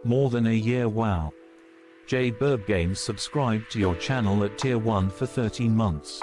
More than a year. Wow. J Burb Games subscribed to your channel at tier 1 for 13 months.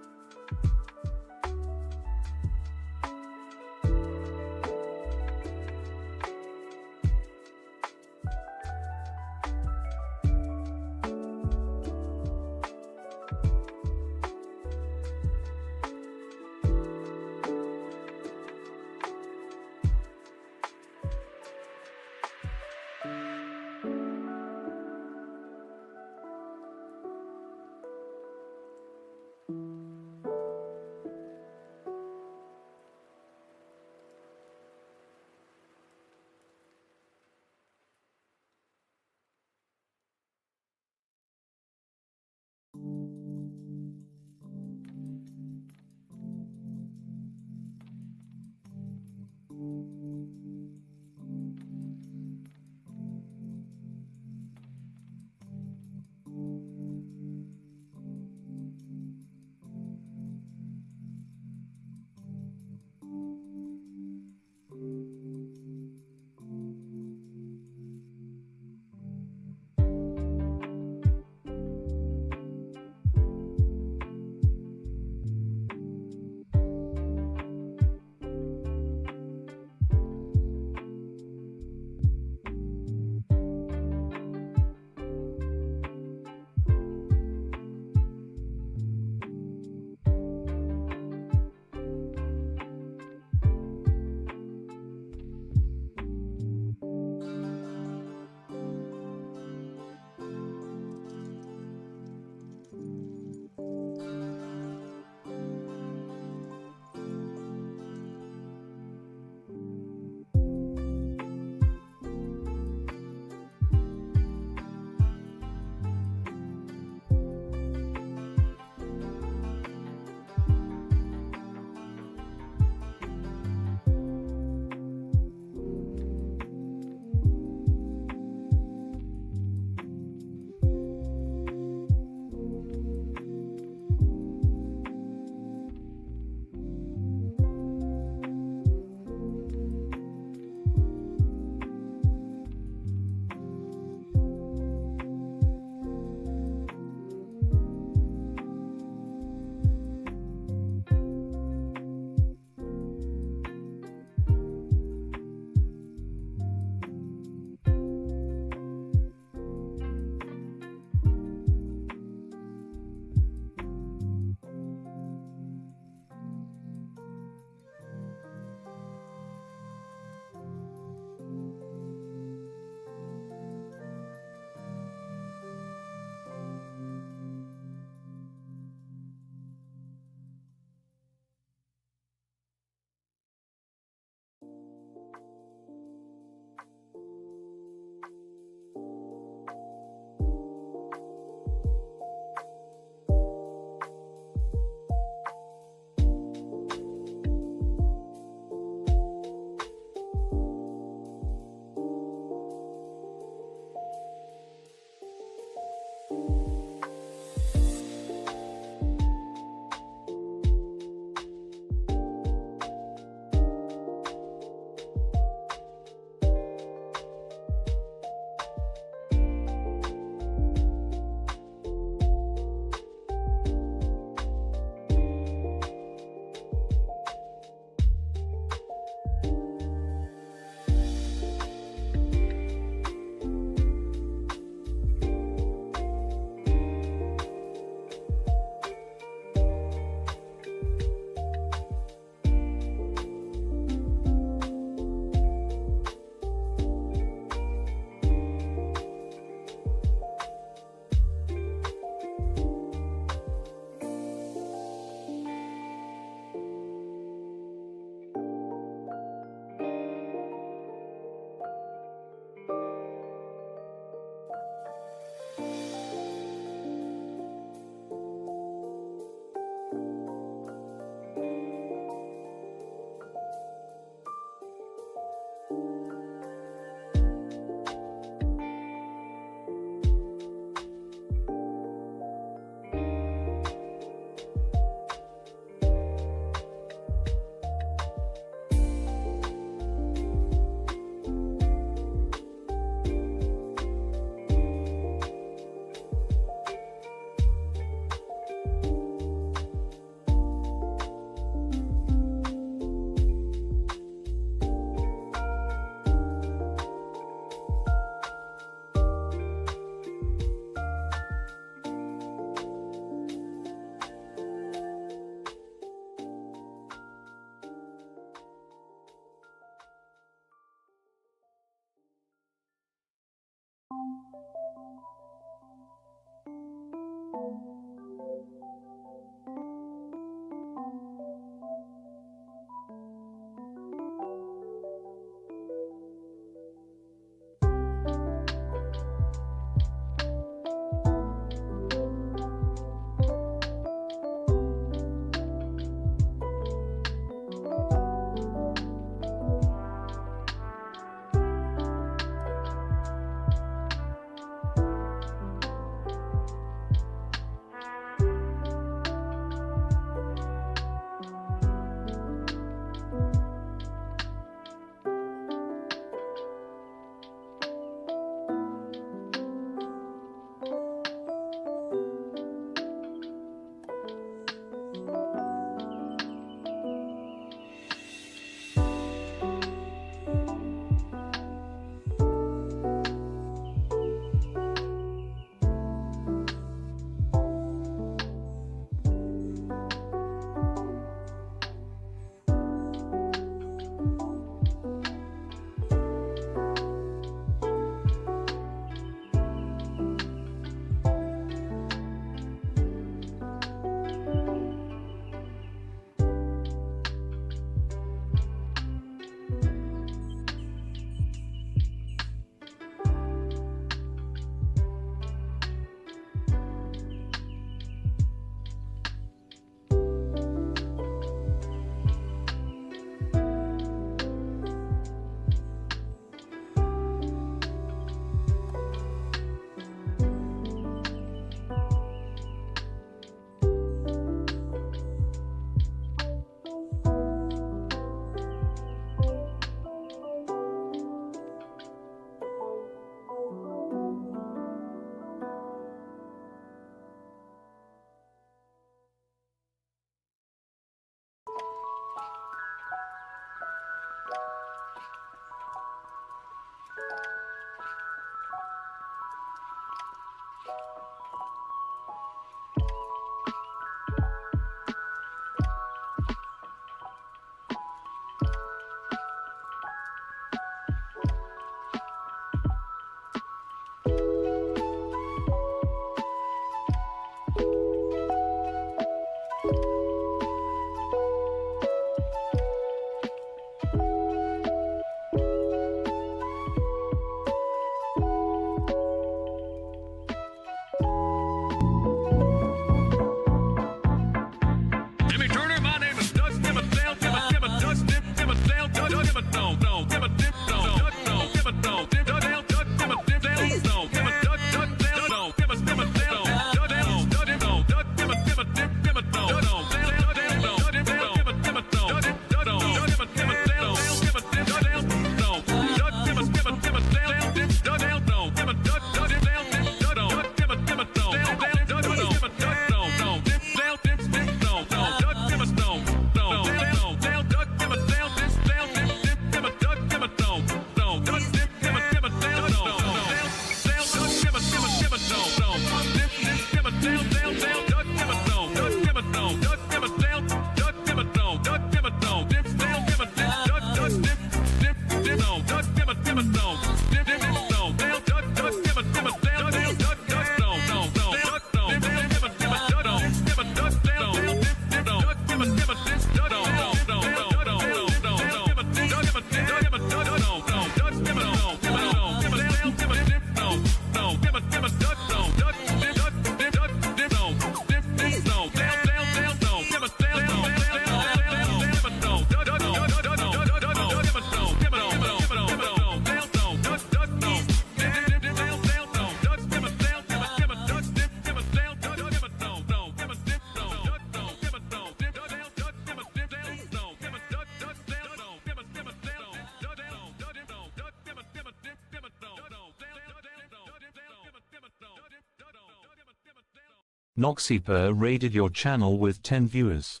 Noxiper raided your channel with 10 viewers.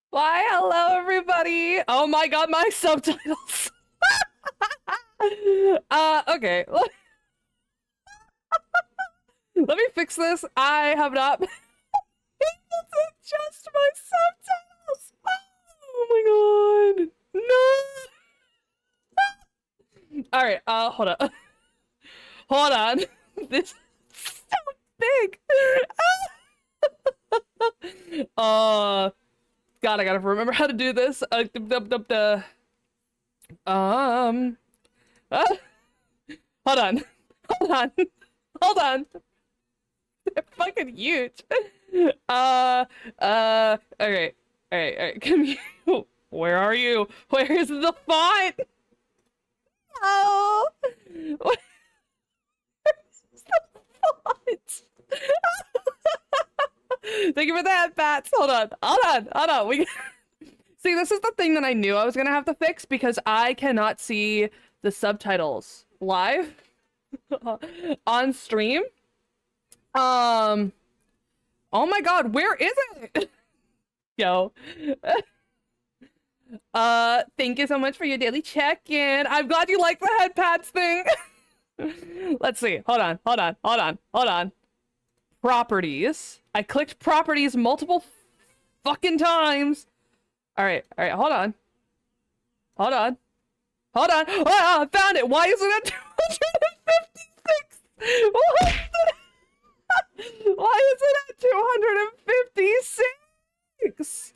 Why, hello everybody! Oh my god, my subtitles! Okay. Let me fix this. I have not been able to adjust my subtitles! Oh my god! No! Alright, hold on. Hold on. This is so big! God, I gotta remember how to do this. Hold on. Hold on. Hold on. They're fucking huge. Okay. Alright. Come here. Where are you? Where is the font? Oh. Where's the font? Thank you for that, Bats. Hold on. We see, this is the thing that I knew I was gonna have to fix because I cannot see the subtitles live on stream. Oh my god, where is it? Yo. Thank you so much for your daily check-in. I'm glad you like the head pads thing. Let's see. Hold on. Properties. I clicked properties multiple fucking times. Alright, hold on. Ah, I found it. Why is it at 256? Why is it at 256?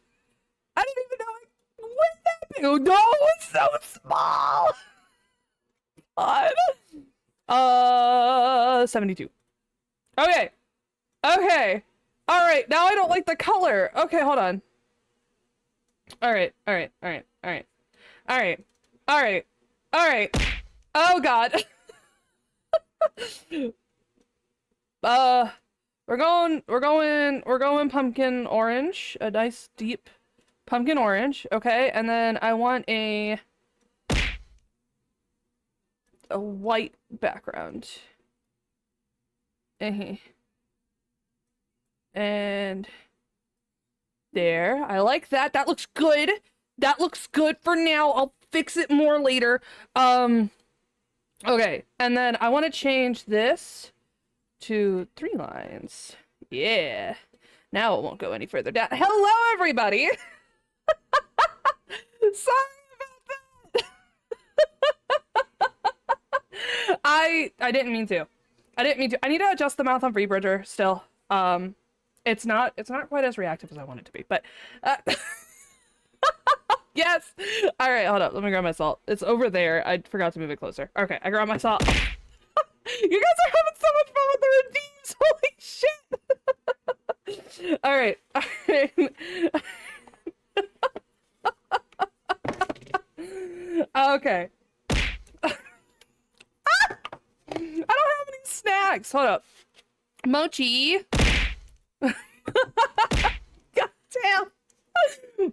I didn't even know it went that big. Oh no, it's so small. God. 72. Okay. Alright, now I don't like the color. Okay, hold on. Alright. Oh god. We're going pumpkin orange. A nice deep pumpkin orange, okay? And then I want a white background. And there. I like that. That looks good. That looks good for now. I'll fix it more later. Okay. And then I want to change this to 3 lines. Yeah. Now it won't go any further down. Hello, everybody. Sorry about that. I didn't mean to. I didn't mean to. I need to adjust the mouth on Rebridger still. It's not quite as reactive as I want it to be, but yes. All right, hold up. Let me grab my salt. It's over there. I forgot to move it closer. Okay, I grabbed my salt. You guys are having so much fun with the redeems. Holy shit. All right. All right. Okay. I don't have any snacks. Hold up. Mochi. God damn.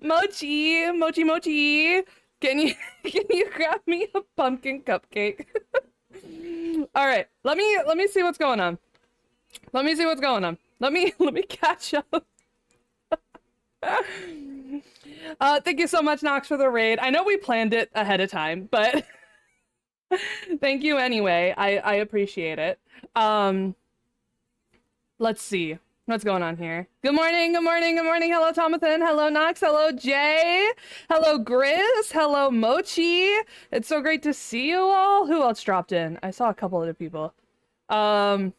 Mochi. Can you grab me a pumpkin cupcake? All right. Let me see what's going on. Let me catch up. Thank you so much, Nox, for the raid. I know we planned it ahead of time, but thank you anyway. I appreciate it. Let's see. What's going on here? Good morning. Hello, Tomathan. Hello, Nox. Hello, Jay. Hello, Grizz. Hello, Mochi. It's so great to see you all. Who else dropped in? I saw a couple other people. Thank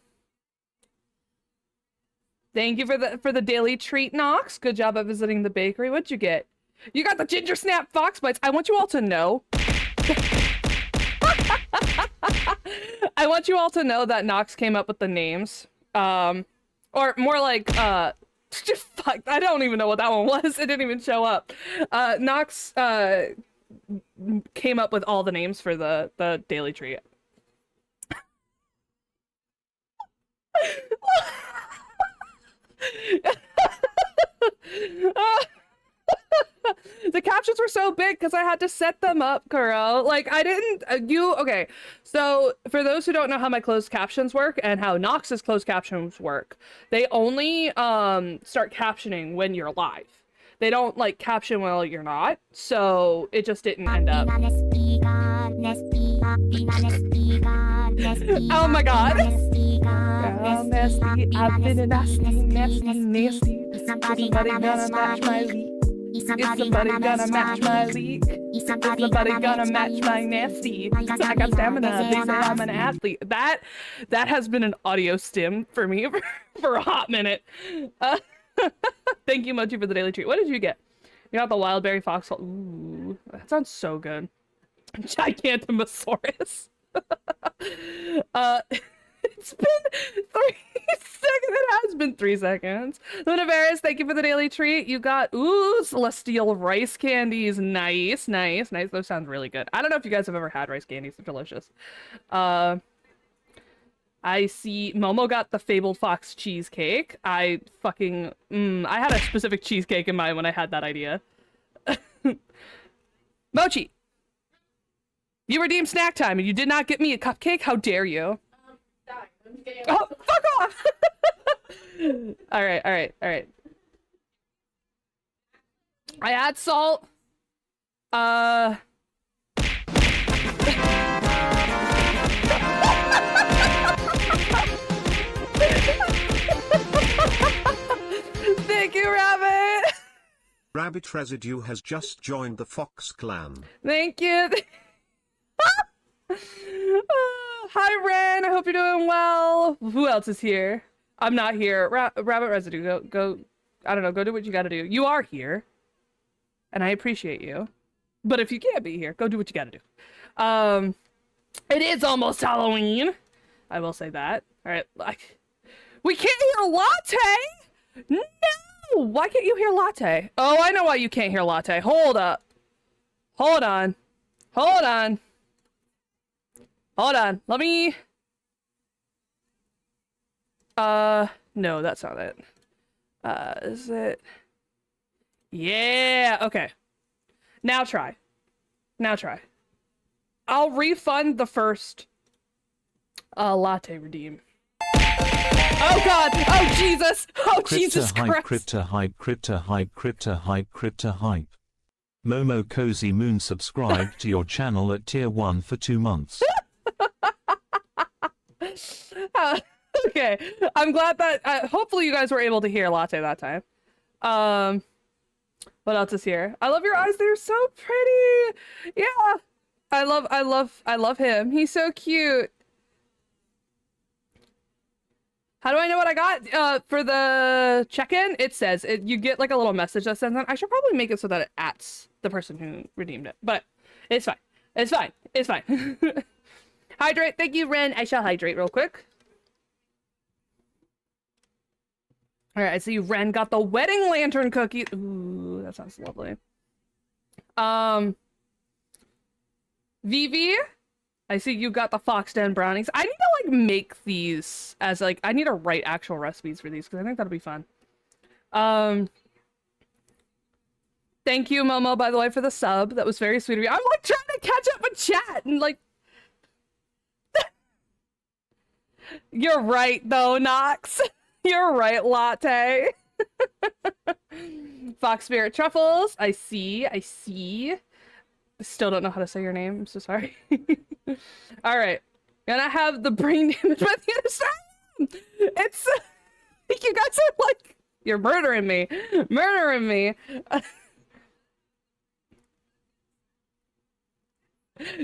you for the daily treat, Nox. Good job at visiting the bakery. What'd you get? You got the Ginger Snap Fox Bites. I want you all to know. I want you all to know that Nox came up with the names. Or more like, fuck, I don't even know what that one was. It didn't even show up. Nox, came up with all the names for the daily treat. The captions were so big because I had to set them up, Kuro. Like, I didn't, okay. So, for those who don't know how my closed captions work and how Nox's closed captions work, they only, start captioning when you're live. They don't, like, caption while you're not, so it just didn't end up. Oh my god. Girl, nasty, I've been a nasty. Somebody gonna match my leak. Is somebody gonna match my leak? Is somebody gonna match my nasty? I got stamina, they say I'm an athlete. That has been an audio stim for me for a hot minute. Thank you, Mochi, for the daily treat. What did you get? You got the wildberry foxhole. Ooh, that sounds so good. Gigantosaurus. It's been 3 seconds. It has been 3 seconds. Lunavarus, thank you for the daily treat. You got, celestial rice candies. Nice. Those sound really good. I don't know if you guys have ever had rice candies. They're delicious. I see Momo got the fabled fox cheesecake. I had a specific cheesecake in mind when I had that idea. Mochi, you redeemed snack time and you did not get me a cupcake? How dare you? Oh, fuck off! All right. I add salt. Thank you, Rabbit. Rabbit Residue has just joined the Fox clan. Thank you. Hi, Ren. I hope you're doing well. Who else is here? I'm not here. Rabbit Residue, go. I don't know. Go do what you gotta do. You are here, and I appreciate you. But if you can't be here, go do what you gotta do. It is almost Halloween. I will say that. All right, like, we can't hear Latte. No, why can't you hear Latte? Oh, I know why you can't hear Latte. Hold up. Hold on. Let me... no, that's not it. Is it? Yeah, okay. Now try. I'll refund the first, latte redeem. Oh god! Oh Jesus! Oh Jesus Crypto hype, Christ! crypto hype, crypto hype, crypto hype, crypto hype. Momo Cozy Moon subscribed to your channel at tier 1 for 2 months. Okay, I'm glad that hopefully you guys were able to hear Latte that time. What else is here? I love your eyes, they're so pretty. Yeah. I love him. He's so cute. How do I know what I got? For the check-in, it says you get like a little message that says that. I should probably make it so that it ats the person who redeemed it, but it's fine. It's fine. It's fine. Hydrate. Thank you, Ren. I shall hydrate real quick. All right, I see Ren got the wedding lantern cookie. Ooh, that sounds lovely. Vivi, I see you got the Fox Den brownies. I need to like make these as like I need to write actual recipes for these because I think that'll be fun. Thank you, Momo, by the way, for the sub. That was very sweet of you. I'm like trying to catch up with chat and like. You're right though, Nox. You're right, Latte. Fox Spirit Truffles. I see. I still don't know how to say your name. I'm so sorry. All right. Gonna have the brain damage by the other side. It's... you guys are like... You're murdering me. Murdering me.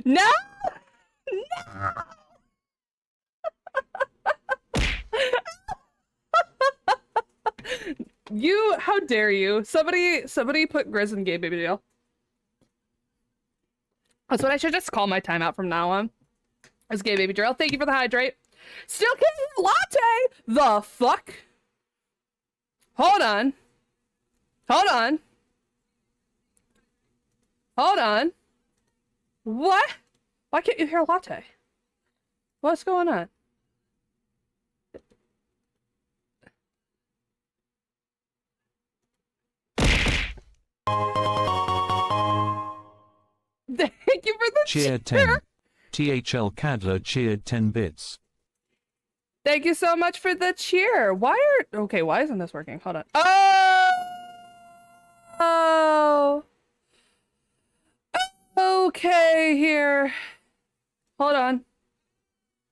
No! No! You, how dare you? Somebody put Grizz in Gay Baby Deal. That's what I should just call my timeout from now on. As Gay Baby Drill. Thank you for the hydrate. Still getting latte! The fuck? Hold on. Hold on. Hold on. What? Why can't you hear latte? What's going on? Thank you for the cheer 10. THL Cadler cheered 10 bits. Thank you so much for the cheer. Okay, why isn't this working? Hold on. Oh. Okay, here. Hold on.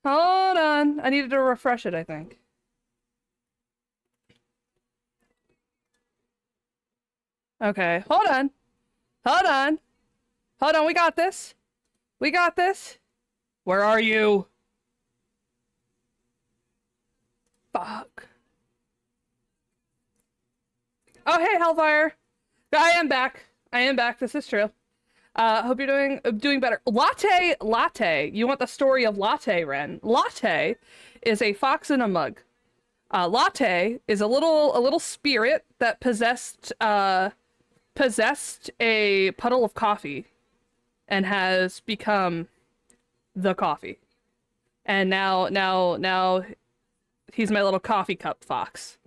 Hold on. I needed to refresh it, I think. Okay, hold on. Hold on. Hold on, we got this. We got this. Where are you? Fuck. Oh, hey, Hellfire. I am back. I am back. This is true. Hope you're doing better. Latte. You want the story of Latte, Ren? Latte is a fox in a mug. Latte is a little spirit that possessed a puddle of coffee and has become the coffee. And now he's my little coffee cup fox.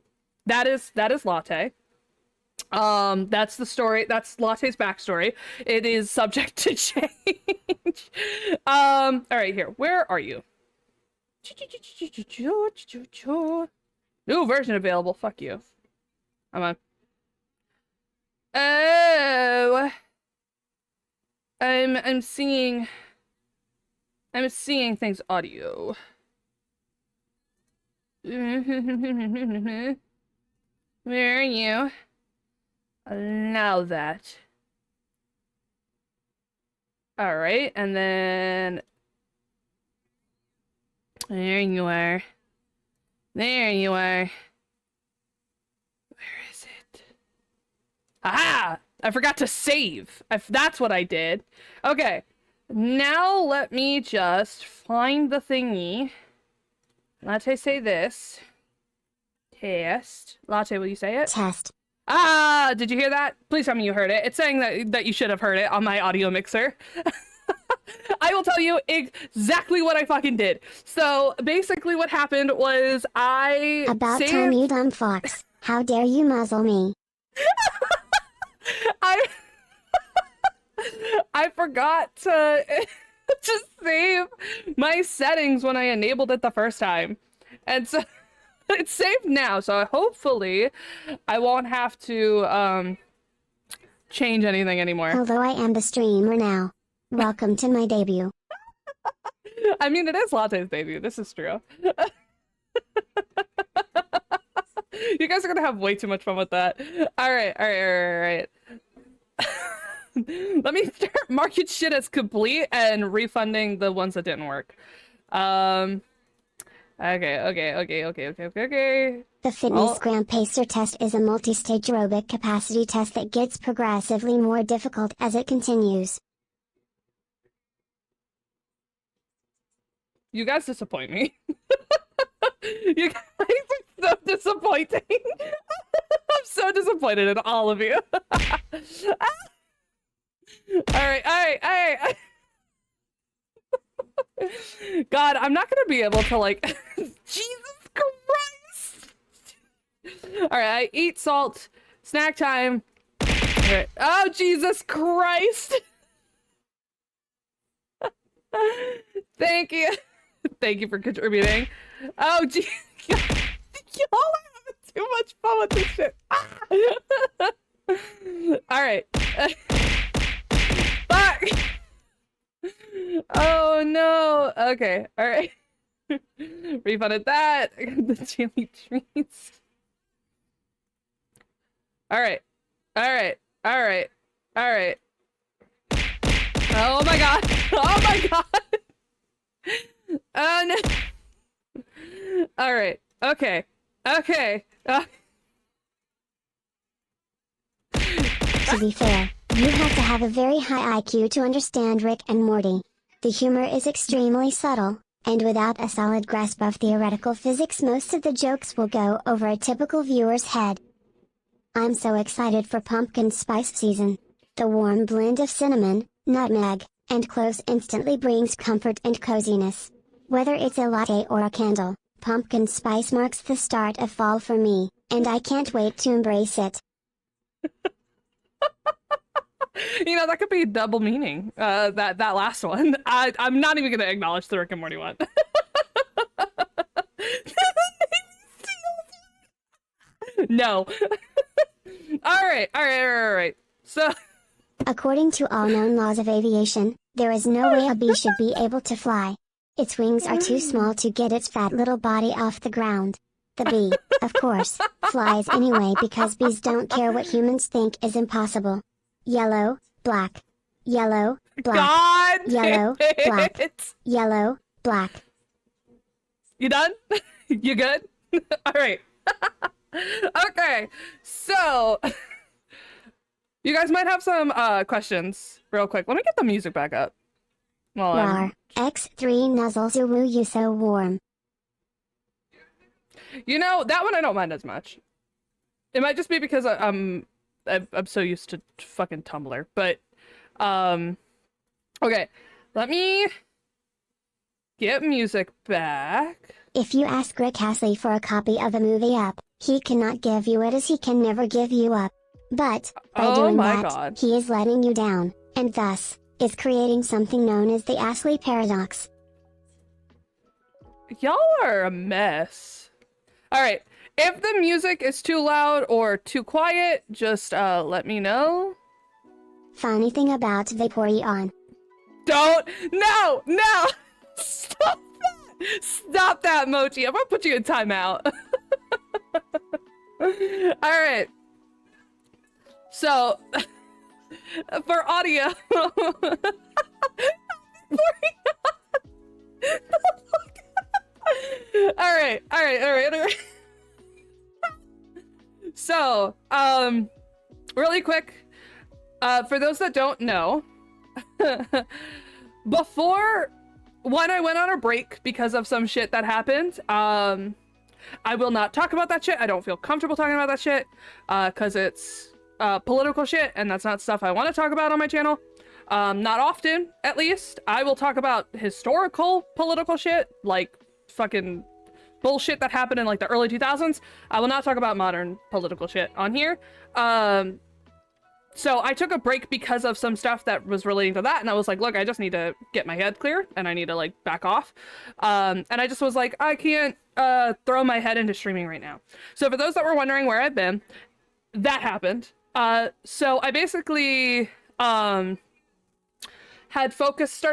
That is Latte. That's the story. That's Latte's backstory. It is subject to change. All right, here. Where are you? New version available. Fuck you. Come on. Oh. I'm seeing things audio. Where are you? Now that. All right, and then there you are. There you are. Where is it? Aha! I forgot to save. That's what I did. Okay. Now let me just find the thingy. Latte, say this. Test. Latte, will you say it? Test. Ah, did you hear that? Please tell me you heard it. It's saying that you should have heard it on my audio mixer. I will tell you exactly what I fucking did. So basically what happened was About time, you dumb fox. How dare you muzzle me? I forgot to save my settings when I enabled it the first time. And so It's saved now, so hopefully I won't have to change anything anymore. Although I am the streamer now. Welcome to my debut. I mean, it is Latte's debut. This is true. You guys are gonna have way too much fun with that. All right. Let me start marking shit as complete and refunding the ones that didn't work. Okay. The Fitness Gram Pacer test is a multi-stage aerobic capacity test that gets progressively more difficult as it continues. You guys disappoint me. You guys are so disappointing. I'm so disappointed in all of you. All right. God, I'm not gonna be able to like. Jesus Christ! All right, I eat salt. Snack time. All right. Oh Jesus Christ! Thank you. Thank you for contributing. Oh gee, y'all are having too much fun with this shit. All right. Fuck. Oh no. Okay. All right. Refunded that. The chili treats. All right. Oh my god. Oh my god. Oh no. All right. Okay. To be fair, you have to have a very high IQ to understand Rick and Morty. The humor is extremely subtle, and without a solid grasp of theoretical physics, most of the jokes will go over a typical viewer's head. I'm so excited for pumpkin spice season. The warm blend of cinnamon, nutmeg, and cloves instantly brings comfort and coziness. Whether it's a latte or a candle, pumpkin spice marks the start of fall for me, and I can't wait to embrace it. You know, that could be double meaning. That last one. I'm not even gonna acknowledge the Rick and Morty one. No. All right. So, according to all known laws of aviation, there is no way a bee should be able to fly. Its wings are too small to get its fat little body off the ground. The bee, of course, flies anyway because bees don't care what humans think is impossible. Yellow, black. Yellow, black. God Yellow, black. it. Yellow, black. You done? You good? All right. Okay. So, you guys might have some questions real quick. Let me get the music back up. Well, Rar, X3 nuzzles woo you so warm. you know, that one I don't mind as much. It might just be because I'm so used to fucking Tumblr, but okay. Let me get music back. If you ask Rick Astley for a copy of a movie Up, he cannot give you it as he can never give you up. But, by doing that, God. he is letting you down, and thus, is creating something known as the Astley paradox. Y'all are a mess. All right. If the music is too loud or too quiet, just let me know. Funny thing about Vaporeon. Don't. No. Stop that. Stop that, Mochi. I'm gonna put you in timeout. All right. So, for audio. All right. So, really quick, for those that don't know, before when I went on a break because of some shit that happened, I will not talk about that shit. I don't feel comfortable talking about that shit, because it's political shit, and that's not stuff I want to talk about on my channel. Not often, at least. I will talk about historical political shit, like fucking bullshit that happened in like the early 2000s. I will not talk about modern political shit on here. So I took a break because of some stuff that was relating to that, and I was like, look, I just need to get my head clear, and I need to like back off. And I just was like, I can't throw my head into streaming right now. So for those that were wondering where I've been, that happened. So I basically started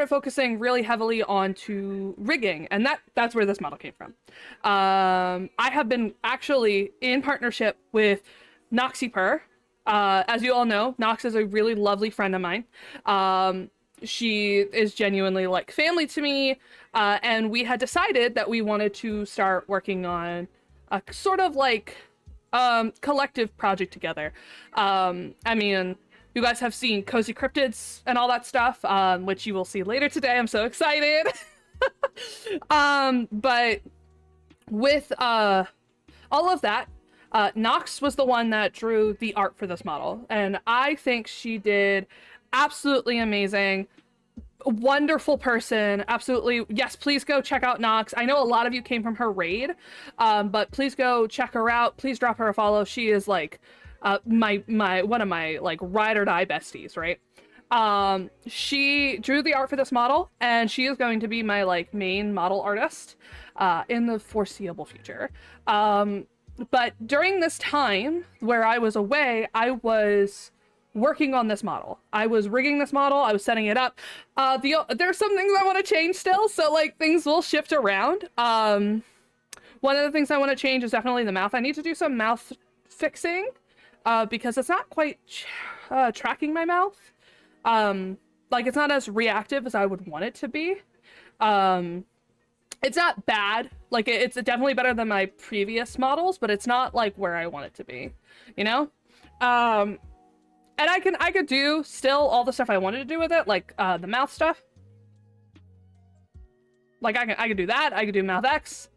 focusing really heavily onto rigging, and that's where this model came from. I have been actually in partnership with Noxyper. As you all know, Nox is a really lovely friend of mine. She is genuinely like family to me, and we had decided that we wanted to start working on a sort of like collective project together. I mean, you guys have seen Cozy Cryptids and all that stuff, which you will see later today. I'm so excited. But with all of that, Nox was the one that drew the art for this model, and I think she did absolutely amazing. Wonderful person. Absolutely. Yes, please go check out Nox. I know a lot of you came from her raid, but please go check her out. Please drop her a follow. She is like my one of my like ride or die besties, right? She drew the art for this model, and she is going to be my like main model artist in the foreseeable future. But during this time where I was away, I was working on this model. I was rigging this model. I was setting it up. There's some things I want to change still, so like things will shift around. One of the things I want to change is definitely the mouth. I need to do some mouth fixing because it's not quite tracking my mouth. Like it's not as reactive as I would want it to be. It's not bad. Like it's definitely better than my previous models, but it's not like where I want it to be, you know? And I could do still all the stuff I wanted to do with it, like the mouth stuff. Like I could do that. I could do mouth X.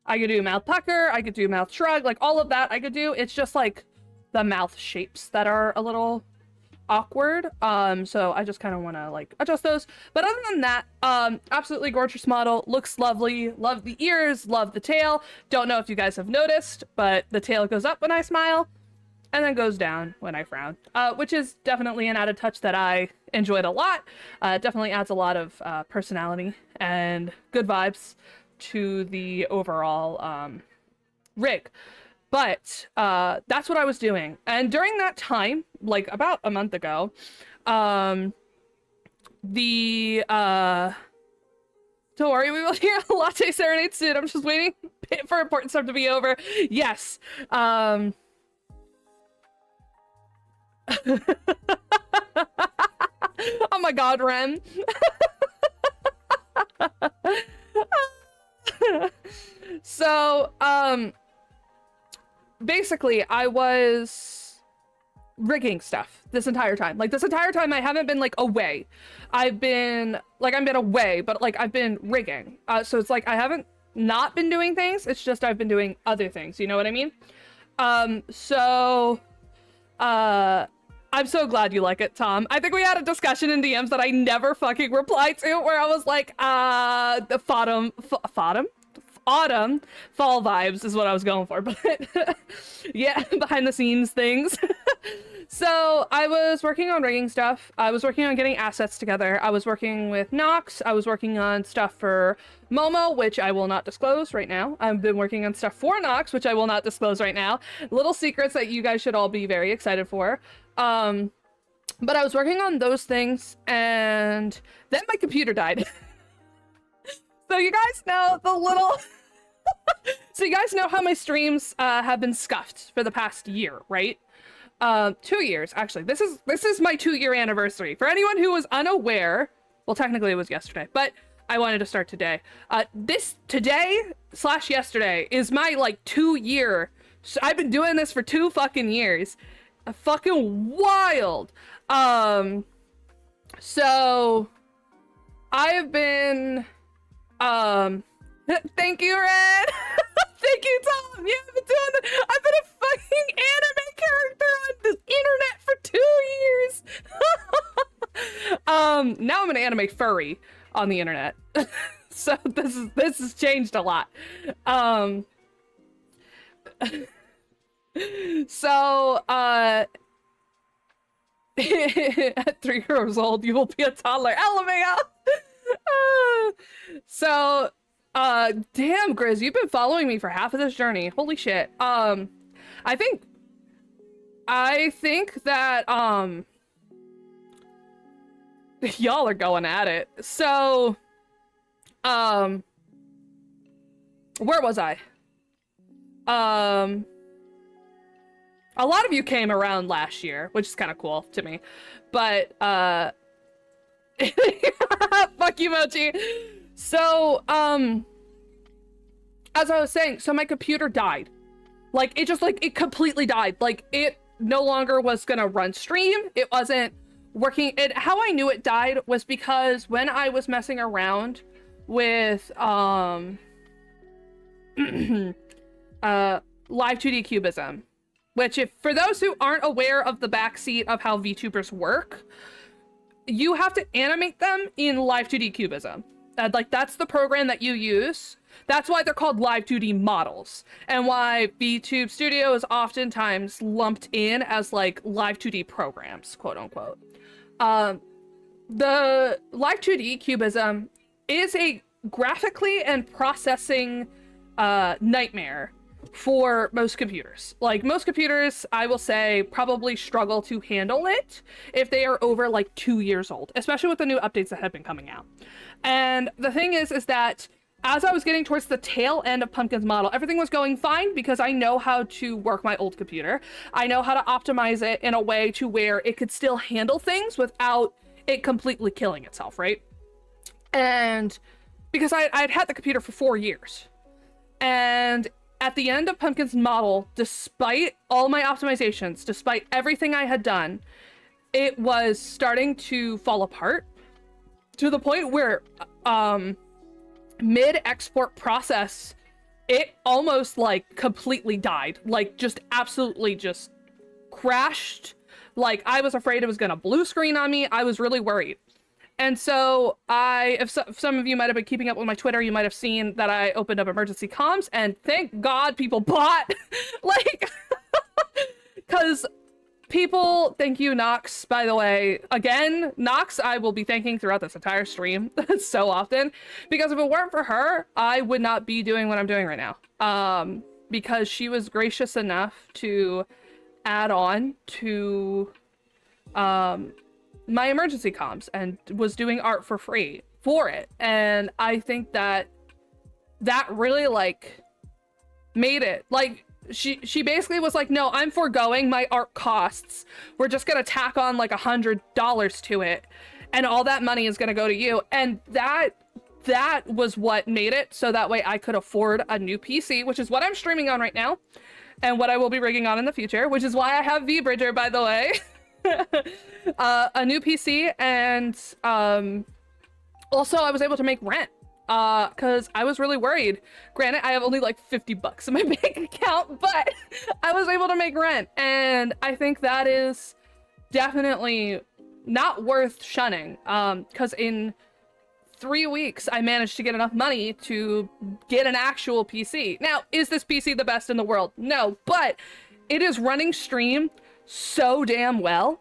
I could do mouth pucker. I could do mouth shrug. Like all of that I could do. It's just like the mouth shapes that are a little awkward. So I just kind of want to like adjust those. But other than that, absolutely gorgeous model. Looks lovely. Love the ears. Love the tail. Don't know if you guys have noticed, but the tail goes up when I smile and then goes down when I frown, which is definitely an added touch that I enjoyed a lot. Definitely adds a lot of personality and good vibes to the overall rig. But that's what I was doing. And during that time, like about a month ago, don't worry, we will hear a latte serenade soon. I'm just waiting for important stuff to be over. Yes. Oh my god, Ren. So, basically, I was rigging stuff this entire time. Like, this entire time, I haven't been, like, away. I've been away, but, like, I've been rigging. So it's like, I haven't not been doing things. It's just I've been doing other things. You know what I mean? I'm so glad you like it, Tom. I think we had a discussion in DMs that I never fucking replied to, where I was like, the autumn fall vibes is what I was going for, but yeah, behind the scenes things. So I was working on rigging stuff. I was working on getting assets together. I was working with Nox. I was working on stuff for Momo, which I will not disclose right now. I've been working on stuff for Nox, which I will not disclose right now. Little secrets that you guys should all be very excited for. But I was working on those things, and then my computer died. So you guys know the little... So you guys know how my streams have been scuffed for the past year, right? 2 years, actually. This is my 2-year anniversary. For anyone who was unaware, well, technically it was yesterday, but I wanted to start today. This today/yesterday is my like 2-year. I've been doing this for 2 fucking years. Fucking wild. So I've been thank you, Red. Thank you, Tom. Yeah, I've been doing that. I've been a fucking anime character on the internet for 2 years. Now I'm an anime furry on the internet. So this has changed a lot. So at 3 years old, you will be a toddler. LMAO. So Damn, Grizz, you've been following me for half of this journey. Holy shit. I think that, y'all are going at it. So, where was I? A lot of you came around last year, which is kind of cool to me, but, fuck you, Mochi. So, as I was saying, so my computer died. Like, it just, like, it completely died. Like, it no longer was gonna run stream. It wasn't working. How I knew it died was because when I was messing around with, Live 2D Cubism, which, if for those who aren't aware of the backseat of how VTubers work, you have to animate them in Live 2D Cubism. Like, that's the program that you use. That's why they're called Live 2D models, and why VTube Studio is oftentimes lumped in as, like, Live 2D programs, quote unquote. The Live 2D Cubism is a graphically and processing nightmare for most computers. Like, most computers, I will say, probably struggle to handle it if they are over, like, 2 years old, especially with the new updates that have been coming out. And the thing is that as I was getting towards the tail end of Pumpkin's model, everything was going fine because I know how to work my old computer. I know how to optimize it in a way to where it could still handle things without it completely killing itself, right? And because I'd had the computer for 4 years. And at the end of Pumpkin's model, despite all my optimizations, despite everything I had done, it was starting to fall apart to the point where mid-export process, it almost, like, completely died. Like, just absolutely just crashed. Like, I was afraid it was gonna blue screen on me. I was really worried. And so if some of you might have been keeping up with my Twitter, you might have seen that I opened up emergency comms, and thank God people bought. Like, because people, thank you, Nox, by the way. Again, Nox, I will be thanking throughout this entire stream so often, because if it weren't for her, I would not be doing what I'm doing right now. Because she was gracious enough to add on to my emergency comms and was doing art for free for it. And I think that really, like, made it, like, she basically was like, no, I'm foregoing my art costs. We're just gonna tack on like $100 to it, and all that money is gonna go to you. And that was what made it so that way I could afford a new PC, which is what I'm streaming on right now, and what I will be rigging on in the future, which is why I have VBridger, by the way. A new PC, and also I was able to make rent. Because I was really worried. Granted, I have only like $50 in my bank account, but I was able to make rent. And I think that is definitely not worth shunning. Because in 3 weeks, I managed to get enough money to get an actual PC. Now, is this PC the best in the world? No, but it is running stream so damn well.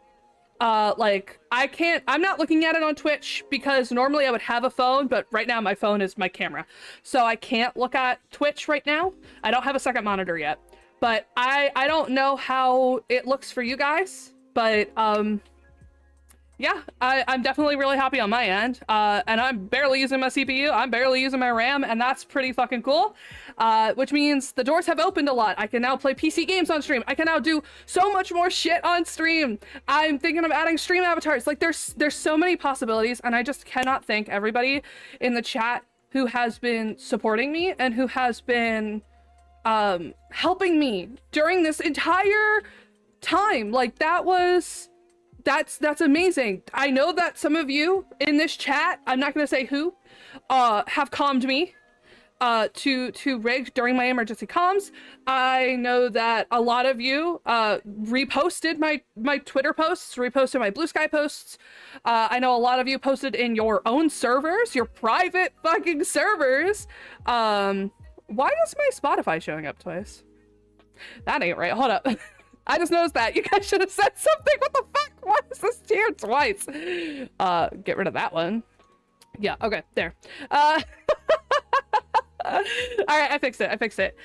Like, I'm not looking at it on Twitch because normally I would have a phone, but right now my phone is my camera. So I can't look at Twitch right now. I don't have a second monitor yet, but I don't know how it looks for you guys, but, yeah, I'm definitely really happy on my end. And I'm barely using my CPU. I'm barely using my RAM, and that's pretty fucking cool. Which means the doors have opened a lot. I can now play PC games on stream. I can now do so much more shit on stream. I'm thinking of adding stream avatars. Like, there's so many possibilities, and I just cannot thank everybody in the chat who has been supporting me and who has been helping me during this entire time. Like, that's amazing. I know that some of you in this chat, I'm not going to say who, have calmed me to rig during my emergency comms. I know that a lot of you reposted my Twitter posts, reposted my Blue Sky posts. I know a lot of you posted in your own servers, your private fucking servers. Why is my Spotify showing up twice? That ain't right. Hold up. I just noticed that. You guys should have said something. What the fuck? Why is this here twice? Get rid of that one. Yeah, okay, there. right, I fixed it.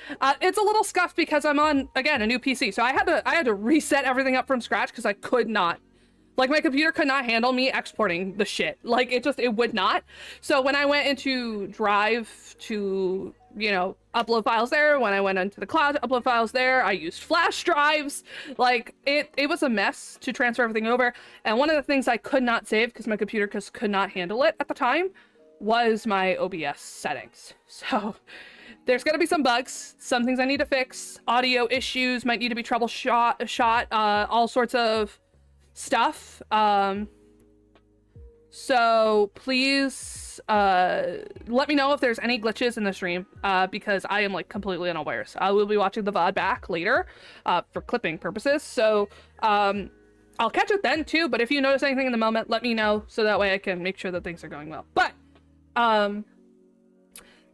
It's a little scuffed because I'm on, again, a new PC. So I had to reset everything up from scratch because I could not. Like, my computer could not handle me exporting the shit. Like, it would not. So when I went into Drive to, you know, upload files there, when I went into the cloud to upload files there, I used flash drives. Like, it was a mess to transfer everything over. And one of the things I could not save because my computer just could not handle it at the time was my OBS settings. So there's gonna be some bugs, some things I need to fix, audio issues might need to be troubleshot, all sorts of stuff. So please let me know if there's any glitches in the stream, because I am like completely unawares. I will be watching the VOD back later for clipping purposes. So I'll catch it then too, but if you notice anything in the moment, let me know so that way I can make sure that things are going well. But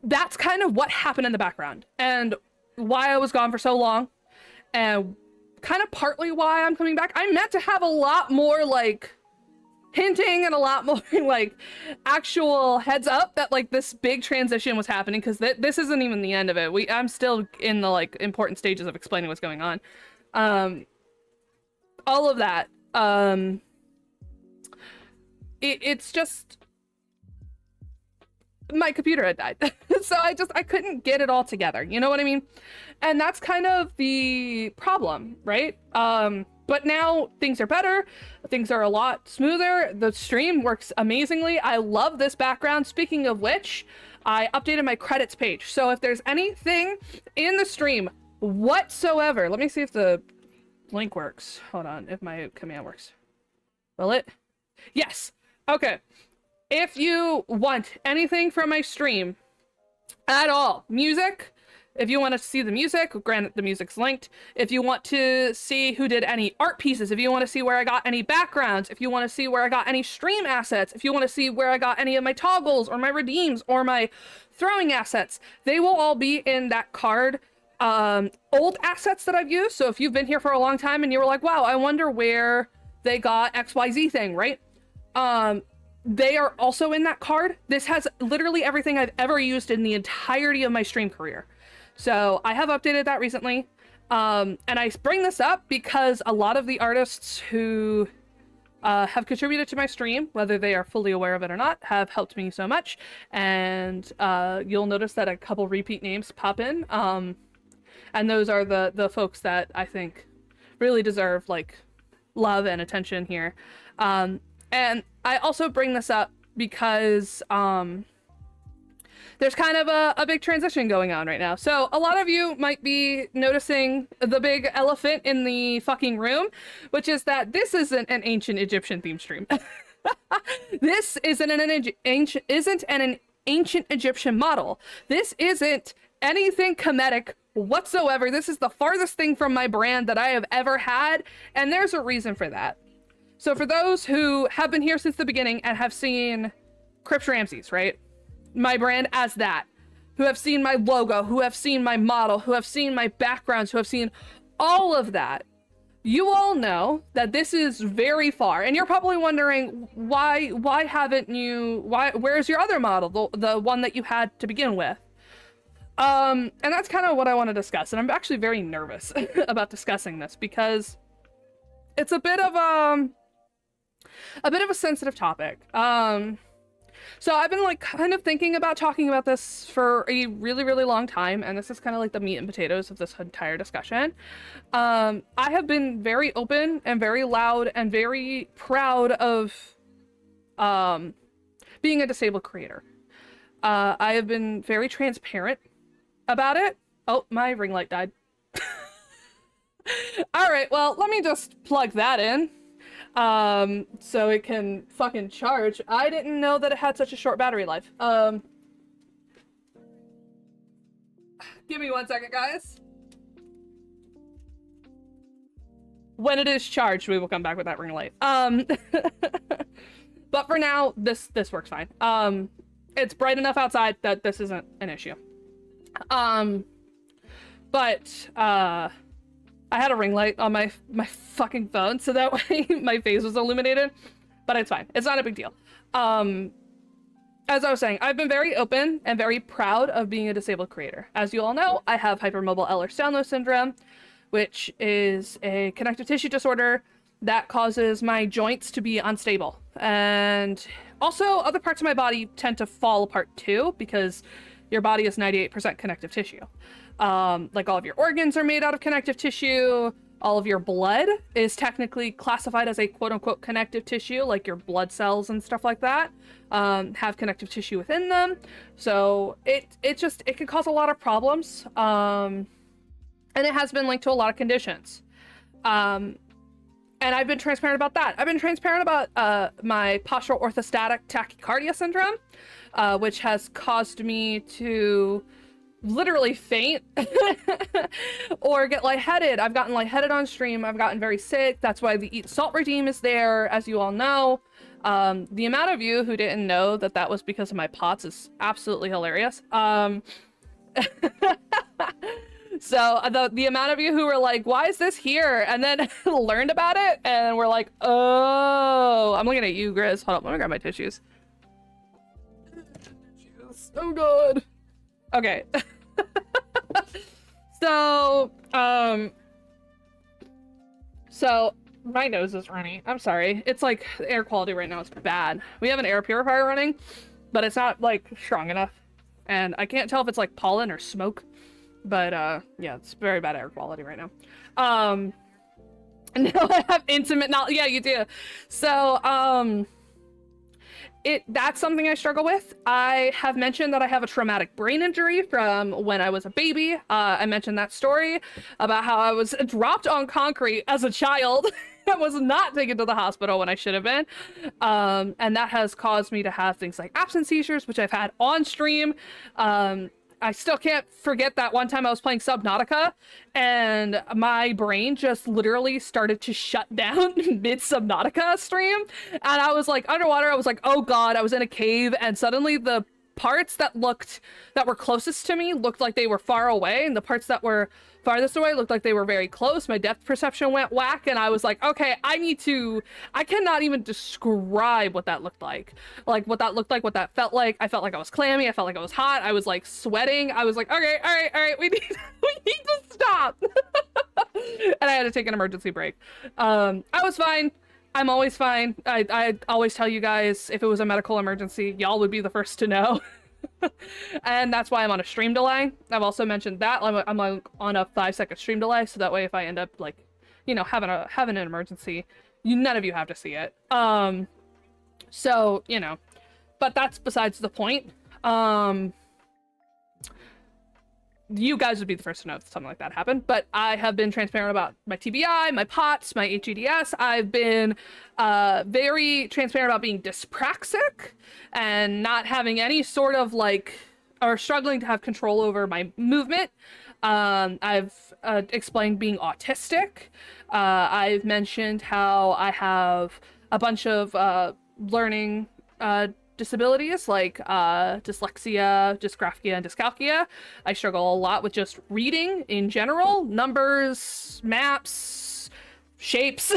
that's kind of what happened in the background and why I was gone for so long, and kind of partly why I'm coming back. I meant to have a lot more like hinting and a lot more like actual heads up that like this big transition was happening, because this isn't even the end of it. I'm still in the like important stages of explaining what's going on. All of that. It's just my computer had died. So I couldn't get it all together, you know what I mean? And that's kind of the problem, right? But now things are better, things are a lot smoother, the stream works amazingly. I love this background. Speaking of which, I updated my credits page, so if there's anything in the stream whatsoever, let me see if the link works. Hold on, if my command works. Will it? Yes. Okay. If you want anything from my stream at all, music, if you want to see the music, granted the music's linked. If you want to see who did any art pieces, if you want to see where I got any backgrounds, if you want to see where I got any stream assets, if you want to see where I got any of my toggles or my redeems or my throwing assets, they will all be in that card. Old assets that I've used. So if you've been here for a long time and you were like, wow, I wonder where they got XYZ thing, right? They are also in that card. This has literally everything I've ever used in the entirety of my stream career. So I have updated that recently. And I bring this up because a lot of the artists who have contributed to my stream, whether they are fully aware of it or not, have helped me so much. And you'll notice that a couple repeat names pop in. And those are the folks that I think really deserve like love and attention here. And I also bring this up because there's kind of a big transition going on right now. So a lot of you might be noticing the big elephant in the fucking room, which is that this isn't an ancient Egyptian theme stream. This isn't an ancient Egyptian model. This isn't anything comedic whatsoever. This is the farthest thing from my brand that I have ever had, and there's a reason for that. So for those who have been here since the beginning and have seen Crypt Ramses, right? My brand as that, who have seen my logo, who have seen my model, who have seen my backgrounds, who have seen all of that, you all know that this is very far. And you're probably wondering, why haven't you, where's your other model, the one that you had to begin with? And that's kind of what I want to discuss. And I'm actually very nervous about discussing this because it's a bit of a sensitive topic. So I've been like kind of thinking about talking about this for a really, really long time, and this is kind of like the meat and potatoes of this entire discussion. I have been very open and very loud and very proud of being a disabled creator. I have been very transparent about it. Oh, my ring light died. All right, well, let me just plug that in. So it can fucking charge. I didn't know that it had such a short battery life. Give me 1 second, guys. When it is charged, we will come back with that ring light. But for now, this works fine. It's bright enough outside that this isn't an issue. But I had a ring light on my fucking phone, so that way my face was illuminated, but it's fine. It's not a big deal. as I was saying, I've been very open and very proud of being a disabled creator. As you all know, I have hypermobile Ehlers-Danlos syndrome, which is a connective tissue disorder that causes my joints to be unstable. And also, other parts of my body tend to fall apart too, because your body is 98% connective tissue. Like all of your organs are made out of connective tissue. All of your blood is technically classified as a quote-unquote connective tissue, like your blood cells and stuff like that have connective tissue within them. So it can cause a lot of problems, and it has been linked to a lot of conditions. And I've been transparent about that. I've been transparent about my postural orthostatic tachycardia syndrome, which has caused me to literally faint or get lightheaded. I've gotten lightheaded on stream. I've gotten very sick. That's why the Eat Salt regime is there, as you all know. The amount of you who didn't know that that was because of my POTS is absolutely hilarious. So the amount of you who were like, why is this here? And then learned about it and were like, oh, I'm looking at you, Grizz. Hold on, let me grab my tissues. Oh god. Okay. So my nose is running. I'm sorry. It's like the air quality right now is bad. We have an air purifier running, but it's not like strong enough. And I can't tell if it's like pollen or smoke. But yeah, it's very bad air quality right now. Now I have intimate knowledge. Yeah, you do. So that's something I struggle with. I have mentioned that I have a traumatic brain injury from when I was a baby. I mentioned that story about how I was dropped on concrete as a child. I was not taken to the hospital when I should have been. And that has caused me to have things like absence seizures, which I've had on stream. I still can't forget that one time I was playing Subnautica and my brain just literally started to shut down mid Subnautica stream. And I was like underwater. I was like, oh God, I was in a cave. And suddenly the parts that were closest to me looked like they were far away. And the parts that were farthest away looked like they were very close. My depth perception went whack. And I was like, okay, I cannot even describe what that looked like. Like what that looked like, what that felt like. I felt like I was clammy. I felt like I was hot. I was like sweating. I was like, okay, all right. We need to stop. And I had to take an emergency break. I was fine. I'm always fine. I always tell you guys, if it was a medical emergency, y'all would be the first to know. And that's why I'm on a stream delay. I've also mentioned that I'm like on a 5-second stream delay, so that way if I end up like, you know, having an emergency, none of you have to see it. So, you know, but that's besides the point. You guys would be the first to know if something like that happened, but I have been transparent about my TBI, my POTS, my HEDS. I've been very transparent about being dyspraxic and not having any sort of like, or struggling to have control over my movement. I've explained being autistic. I've mentioned how I have a bunch of learning disabilities like dyslexia, dysgraphia, and dyscalculia. I struggle a lot with just reading in general, numbers, maps, shapes.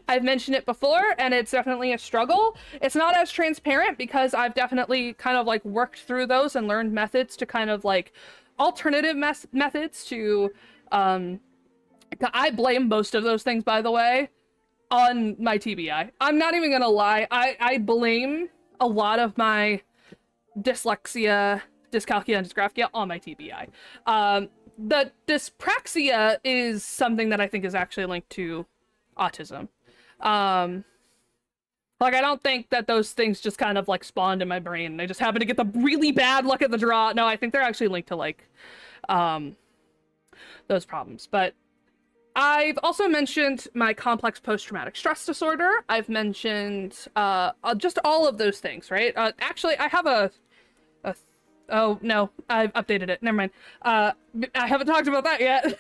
I've mentioned it before, and it's definitely a struggle. It's not as transparent because I've definitely kind of like worked through those and learned methods to kind of like alternative methods to I blame most of those things, by the way, on my TBI. I'm not even gonna lie. I blame a lot of my dyslexia, dyscalculia, and dysgraphia on my TBI. The dyspraxia is something that I think is actually linked to autism. Like, I don't think that those things just kind of like spawned in my brain and I just happened to get the really bad luck of the draw. No, I think they're actually linked to like those problems. But I've also mentioned my complex post-traumatic stress disorder. I've mentioned just all of those things, right? Actually, I have oh no, I've updated it. Never mind. I haven't talked about that yet.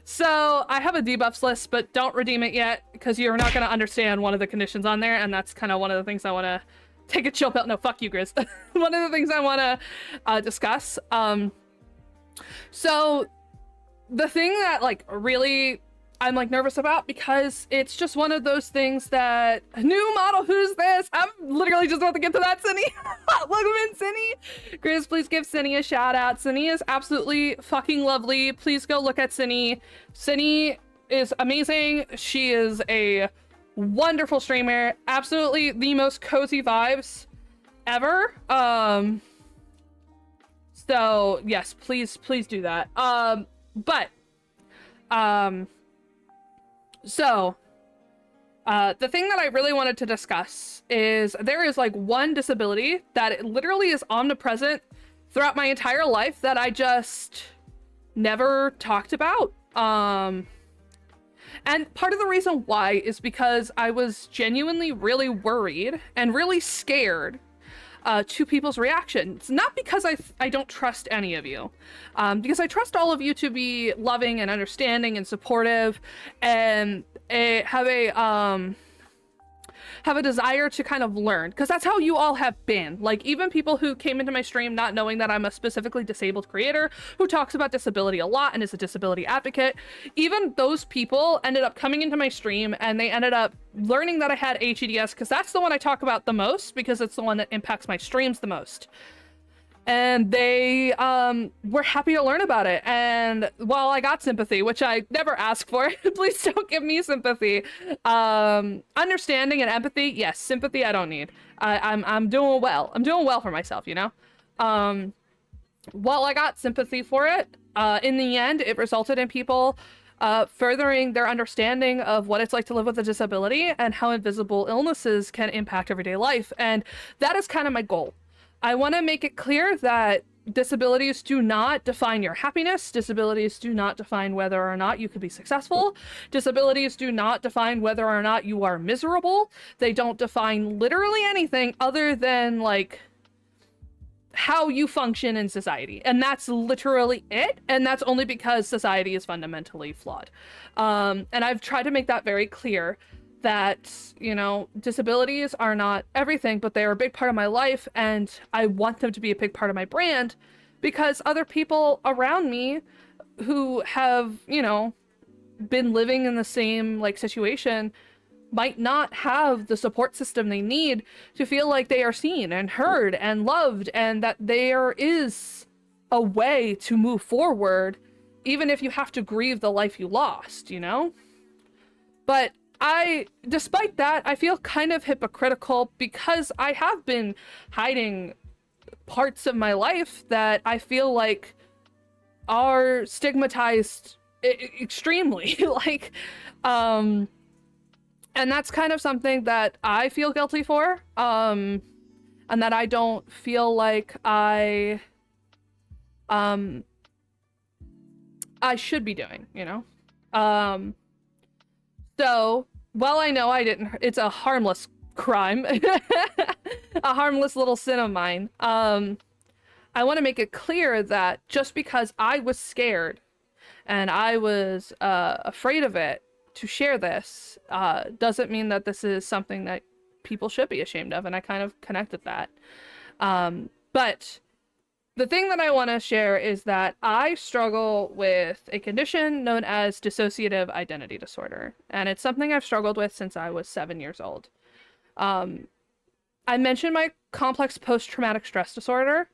So I have a debuffs list, but don't redeem it yet because you're not going to understand one of the conditions on there, and that's kind of one of the things I want to take a chill pill. No, fuck you, Grizz. One of the things I want to discuss. So the thing that like really I'm like nervous about, because it's just one of those things that new model, who's this? I'm literally just about to get to that, Cindy. Welcome in, Cindy. Grizz, please give Cindy a shout out. Cindy is absolutely fucking lovely. Please go look at Cindy. Cindy is amazing. She is a wonderful streamer. Absolutely the most cozy vibes ever. So yes, please do that. So the thing that I really wanted to discuss is there is like one disability that it literally is omnipresent throughout my entire life that I just never talked about. And part of the reason why is because I was genuinely really worried and really scared to people's reactions. Not because I don't trust any of you, because I trust all of you to be loving and understanding and supportive, and have a desire to kind of learn, because that's how you all have been. Like, even people who came into my stream not knowing that I'm a specifically disabled creator who talks about disability a lot and is a disability advocate, even those people ended up coming into my stream and they ended up learning that I had HEDS, because that's the one I talk about the most, because it's the one that impacts my streams the most. And they were happy to learn about it. And while I got sympathy, which I never ask for, please don't give me sympathy. Understanding and empathy, yes. Sympathy, I don't need. I'm doing well. I'm doing well for myself, you know? While I got sympathy for it, in the end, it resulted in people furthering their understanding of what it's like to live with a disability and how invisible illnesses can impact everyday life. And that is kind of my goal. I want to make it clear that disabilities do not define your happiness. Disabilities do not define whether or not you could be successful. Disabilities do not define whether or not you are miserable. They don't define literally anything other than, like, how you function in society. And that's literally it. And that's only because society is fundamentally flawed. And I've tried to make that very clear, that, you know, disabilities are not everything, but they are a big part of my life, and I want them to be a big part of my brand, because other people around me who have, you know, been living in the same, like, situation might not have the support system they need to feel like they are seen and heard and loved, and that there is a way to move forward, even if you have to grieve the life you lost, you know? But despite that, I feel kind of hypocritical, because I have been hiding parts of my life that I feel like are stigmatized extremely. Like, and that's kind of something that I feel guilty for, and that I don't feel like I should be doing, you know? So, well, I know I didn't, it's a harmless crime, a harmless little sin of mine. I want to make it clear that just because I was scared and I was afraid of it to share this, doesn't mean that this is something that people should be ashamed of, and I kind of connected that. But the thing that I want to share is that I struggle with a condition known as dissociative identity disorder, and it's something I've struggled with since I was 7 years old. I mentioned my complex post-traumatic stress disorder.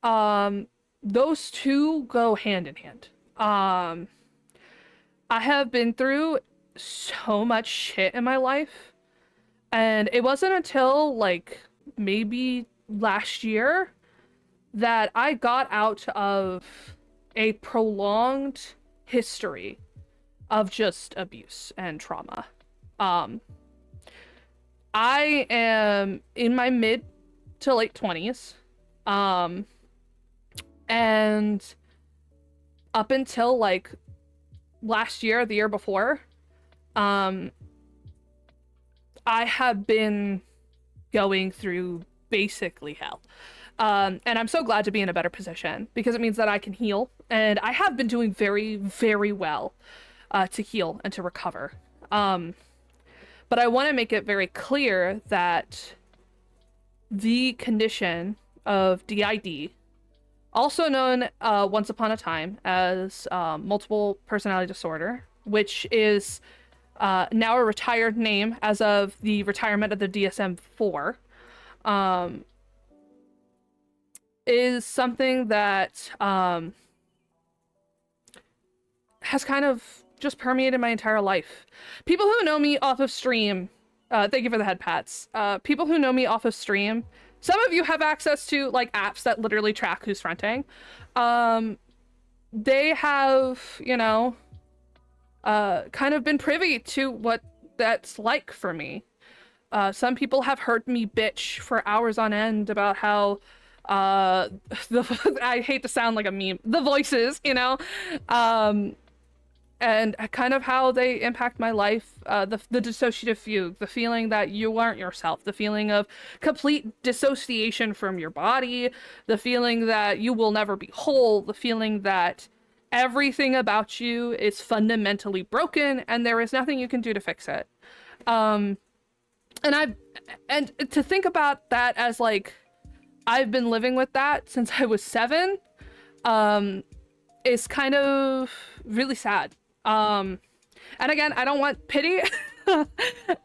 Those two go hand in hand. I have been through so much shit in my life, and it wasn't until, like, maybe last year that I got out of a prolonged history of just abuse and trauma. I am in my mid to late 20s. And up until, like, last year, the year before, I have been going through basically hell. And I'm so glad to be in a better position, because it means that I can heal, and I have been doing very, very well to heal and to recover. But I want to make it very clear that the condition of DID, also known once upon a time as multiple personality disorder, which is now a retired name as of the retirement of the DSM-4, is something that has kind of just permeated my entire life. People who know me off of stream, thank you for the head pats. People who know me off of stream, some of you have access to like apps that literally track who's fronting. They have, you know, kind of been privy to what that's like for me. Some people have heard me bitch for hours on end about how I hate to sound like a meme, the voices, you know, and kind of how they impact my life, the dissociative fugue, the feeling that you aren't yourself, the feeling of complete dissociation from your body, the feeling that you will never be whole, the feeling that everything about you is fundamentally broken and there is nothing you can do to fix it. And to think about that as like, I've been living with that since I was 7, is kind of really sad. And again, I don't want pity.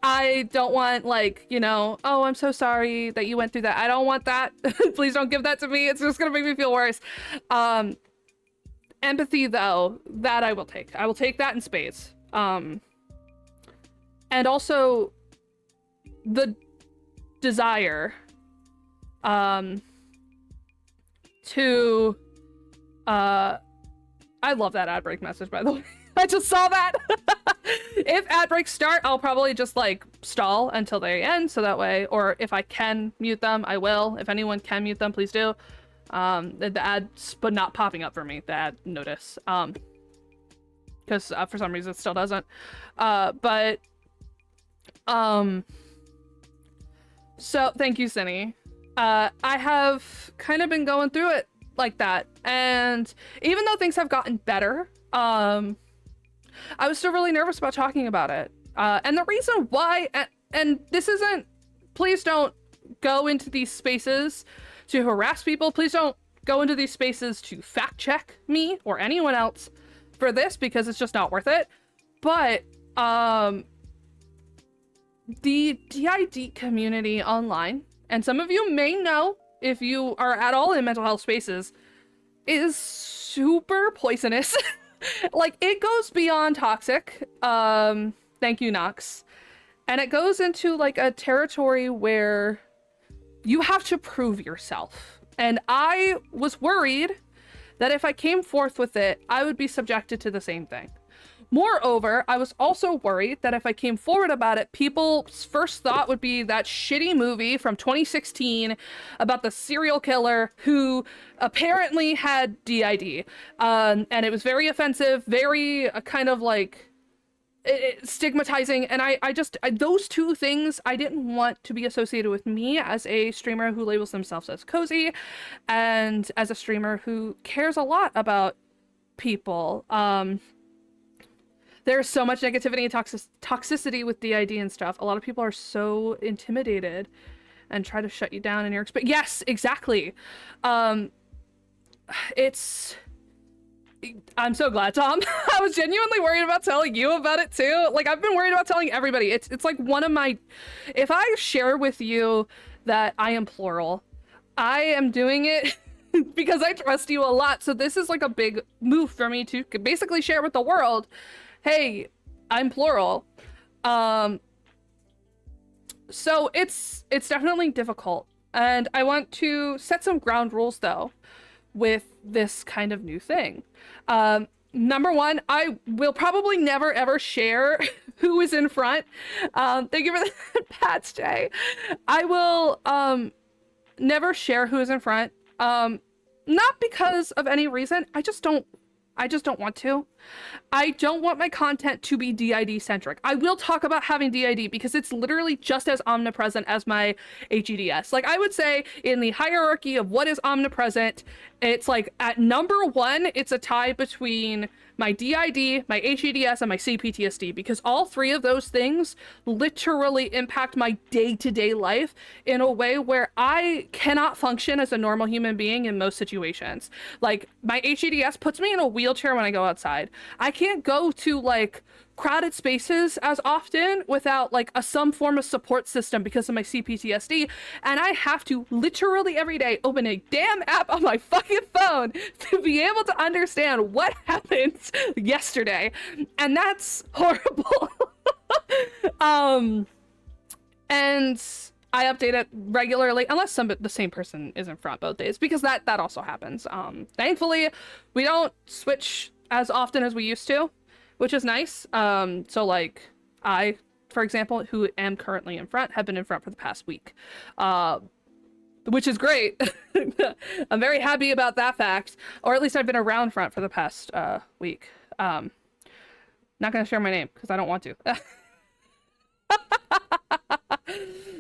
I don't want like, you know, oh, I'm so sorry that you went through that. I don't want that. Please don't give that to me. It's just gonna make me feel worse. Empathy though, that I will take. I will take that in spades. And also the desire to I love that ad break message, by the way. I just saw that. If ad breaks start, I'll probably just like stall until they end, so that way, or if I can mute them, I will. If anyone can mute them, please do. The ad's but not popping up for me, the ad notice, because for some reason it still doesn't. So thank you, Cindy. I have kind of been going through it like that, and even though things have gotten better, I was still really nervous about talking about it. And the reason why, and this isn't, please don't go into these spaces to harass people. Please don't go into these spaces to fact check me or anyone else for this, because it's just not worth it. But the DID community online, and some of you may know if you are at all in mental health spaces, is super poisonous. Like, it goes beyond toxic. Thank you, Nox. And it goes into like a territory where you have to prove yourself. And I was worried that if I came forth with it, I would be subjected to the same thing. Moreover, I was also worried that if I came forward about it, people's first thought would be that shitty movie from 2016 about the serial killer who apparently had DID. And it was very offensive, very kind of like stigmatizing. And I those two things I didn't want to be associated with me as a streamer who labels themselves as cozy, and as a streamer who cares a lot about people. There's so much negativity and toxicity with DID and stuff. A lot of people are so intimidated and try to shut you down in your experience. Yes, exactly. I'm so glad, Tom. I was genuinely worried about telling you about it too. Like, I've been worried about telling everybody. It's like one of my, if I share with you that I am plural, I am doing it because I trust you a lot. So this is like a big move for me to basically share with the world, hey, I'm plural. So it's definitely difficult. And I want to set some ground rules though with this kind of new thing. Number one, I will probably never ever share who is in front. Thank you for the pats, Jay. I will never share who is in front. Not because of any reason. I just don't want to. I don't want my content to be DID centric. I will talk about having DID because it's literally just as omnipresent as my HEDS. Like, I would say in the hierarchy of what is omnipresent, it's like at number 1, it's a tie between my DID, my HEDS, and my CPTSD, because all 3 of those things literally impact my day-to-day life in a way where I cannot function as a normal human being in most situations. Like, my HEDS puts me in a wheelchair when I go outside. I can't go to like crowded spaces as often without like some form of support system because of my CPTSD, and I have to literally every day open a damn app on my fucking phone to be able to understand what happened yesterday, and that's horrible. And I update it regularly unless the same person is in front both days, because that also happens. Thankfully we don't switch as often as we used to, which is nice. So like I, for example, who am currently in front, have been in front for the past week, which is great. I'm very happy about that fact, or at least I've been around front for the past week. Not gonna share my name because I don't want to.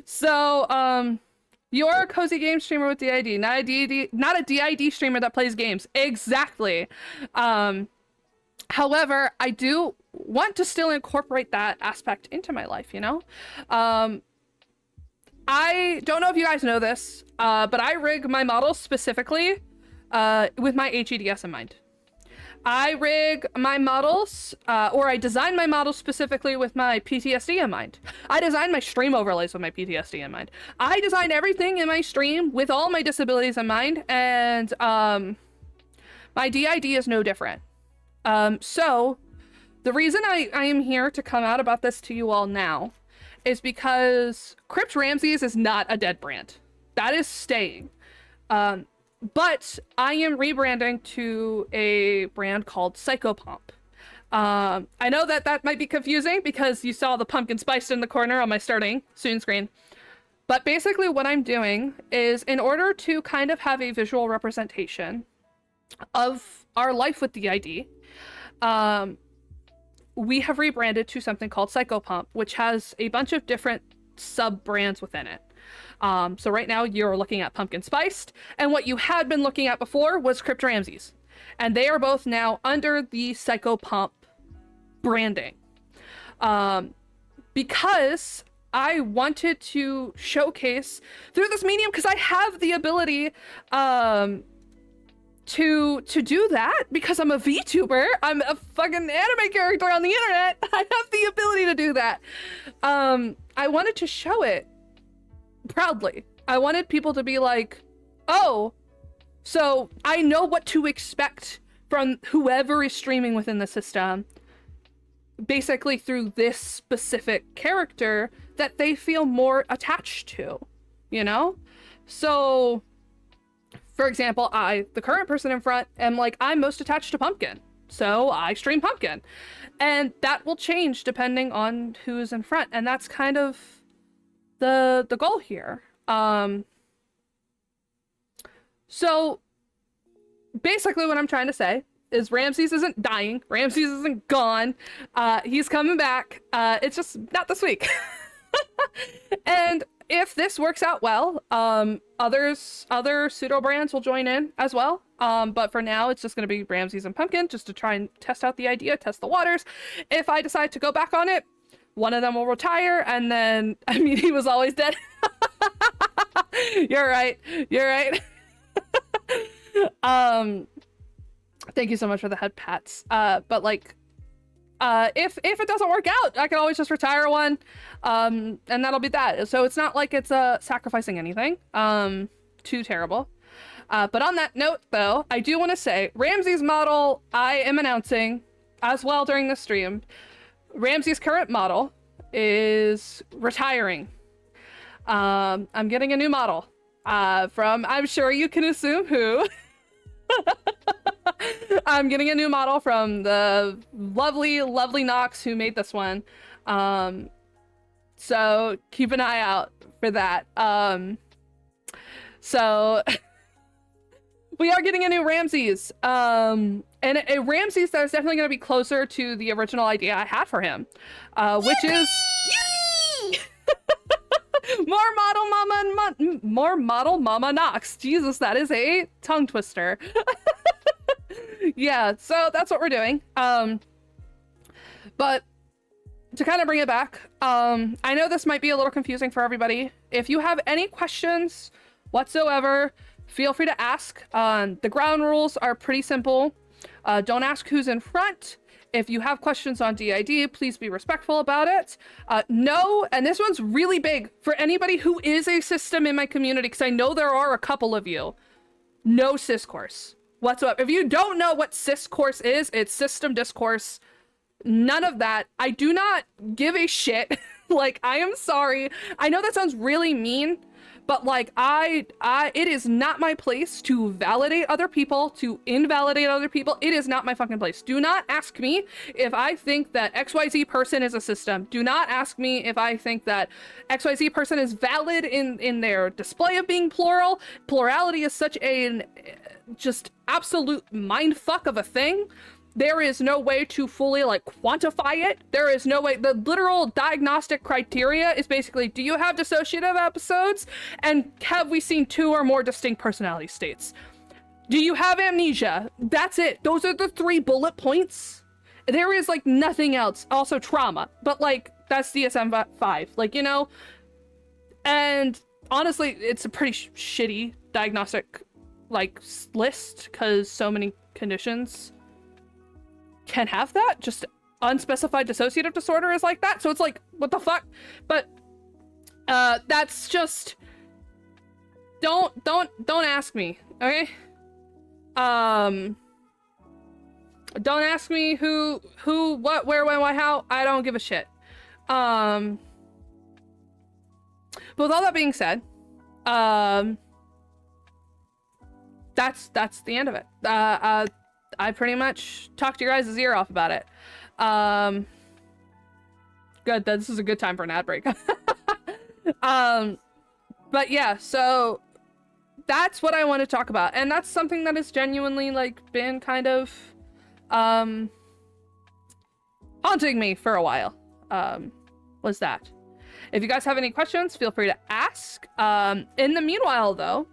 So, you're a cozy game streamer with DID, not a DID streamer that plays games. Exactly. However, I do want to still incorporate that aspect into my life, you know? I don't know if you guys know this, but I rig my models specifically with my HEDS in mind. I rig my models, or I design my models specifically with my PTSD in mind. I design my stream overlays with my PTSD in mind. I design everything in my stream with all my disabilities in mind, and my DID is no different. So the reason I am here to come out about this to you all now is because Crypt Ramses is not a dead brand. That is staying. But I am rebranding to a brand called Psychopomp. I know that might be confusing because you saw the pumpkin spice in the corner on my starting soon screen. But basically what I'm doing is, in order to kind of have a visual representation of our life with DID, we have rebranded to something called Psychopomp, which has a bunch of different sub-brands within it. So right now you're looking at Pumpkin Spiced, and what you had been looking at before was Crypt Ramses. And they are both now under the Psychopomp branding. Because I wanted to showcase through this medium, because I have the ability to do that, because I'm a VTuber. I'm a fucking anime character on the internet. I have the ability to do that. I wanted to show it proudly. I wanted people to be like, oh, so I know what to expect from whoever is streaming within the system, basically through this specific character that they feel more attached to, you know? So, for example, the current person in front, am like, I'm most attached to Pumpkin, so I stream Pumpkin. And that will change depending on who's in front, and that's kind of the goal here. So basically what I'm trying to say is Ramses isn't dying. Ramses isn't gone. He's coming back. It's just not this week. And if this works out well, other pseudo brands will join in as well. But for now, it's just going to be Ramses and Pumpkin, just to try and test out the idea, test the waters. If I decide to go back on it, one of them will retire, and then, I mean, he was always dead. You're right. You're right. Thank you so much for the head pats. But like, if it doesn't work out, I can always just retire one, and that'll be that. So it's not like it's sacrificing anything too terrible. But on that note, though, I do want to say Ramses' model I am announcing as well during the stream. Ramses' current model is retiring. I'm getting a new model from, I'm sure you can assume who. I'm getting a new model from the lovely Nox who made this one. So keep an eye out for that. So we are getting a new Ramses. And a Ramses that is definitely going to be closer to the original idea I had for him, which is more model mama Nox. Jesus, that is a tongue twister. Yeah, so that's what we're doing. But to kind of bring it back, I know this might be a little confusing for everybody. If you have any questions whatsoever, feel free to ask. The ground rules are pretty simple. Don't ask who's in front. If you have questions on DID, please be respectful about it. No, and this one's really big for anybody who is a system in my community, because I know there are a couple of you. No syscourse whatsoever. If you don't know what syscourse is, it's system discourse. None of that. I do not give a shit. Like, I am sorry. I know that sounds really mean, but like, it is not my place to validate other people, to invalidate other people. It is not my fucking place. Do not ask me if I think that XYZ person is a system. Do not ask me if I think that XYZ person is valid in their display of being plural. Plurality is such a just absolute mindfuck of a thing. There is no way to fully like quantify it. There is no way. The literal diagnostic criteria is basically, do you have dissociative episodes? And have we seen 2 or more distinct personality states? Do you have amnesia? That's it. Those are the 3 bullet points. There is like nothing else. Also trauma, but like that's DSM-5, like, you know, and honestly, it's a pretty shitty diagnostic like list, because so many conditions can have that. Just unspecified dissociative disorder is like that, so it's like, what the fuck? But that's just, don't ask me, okay? Don't ask me who, what, where, when, why, how. I don't give a shit. But with all that being said, that's the end of it. I pretty much talked your guys' ear off about it. Good, this is a good time for an ad break. But yeah, so that's what I want to talk about. And that's something that has genuinely like been kind of haunting me for a while. Was that. If you guys have any questions, feel free to ask. In the meanwhile though,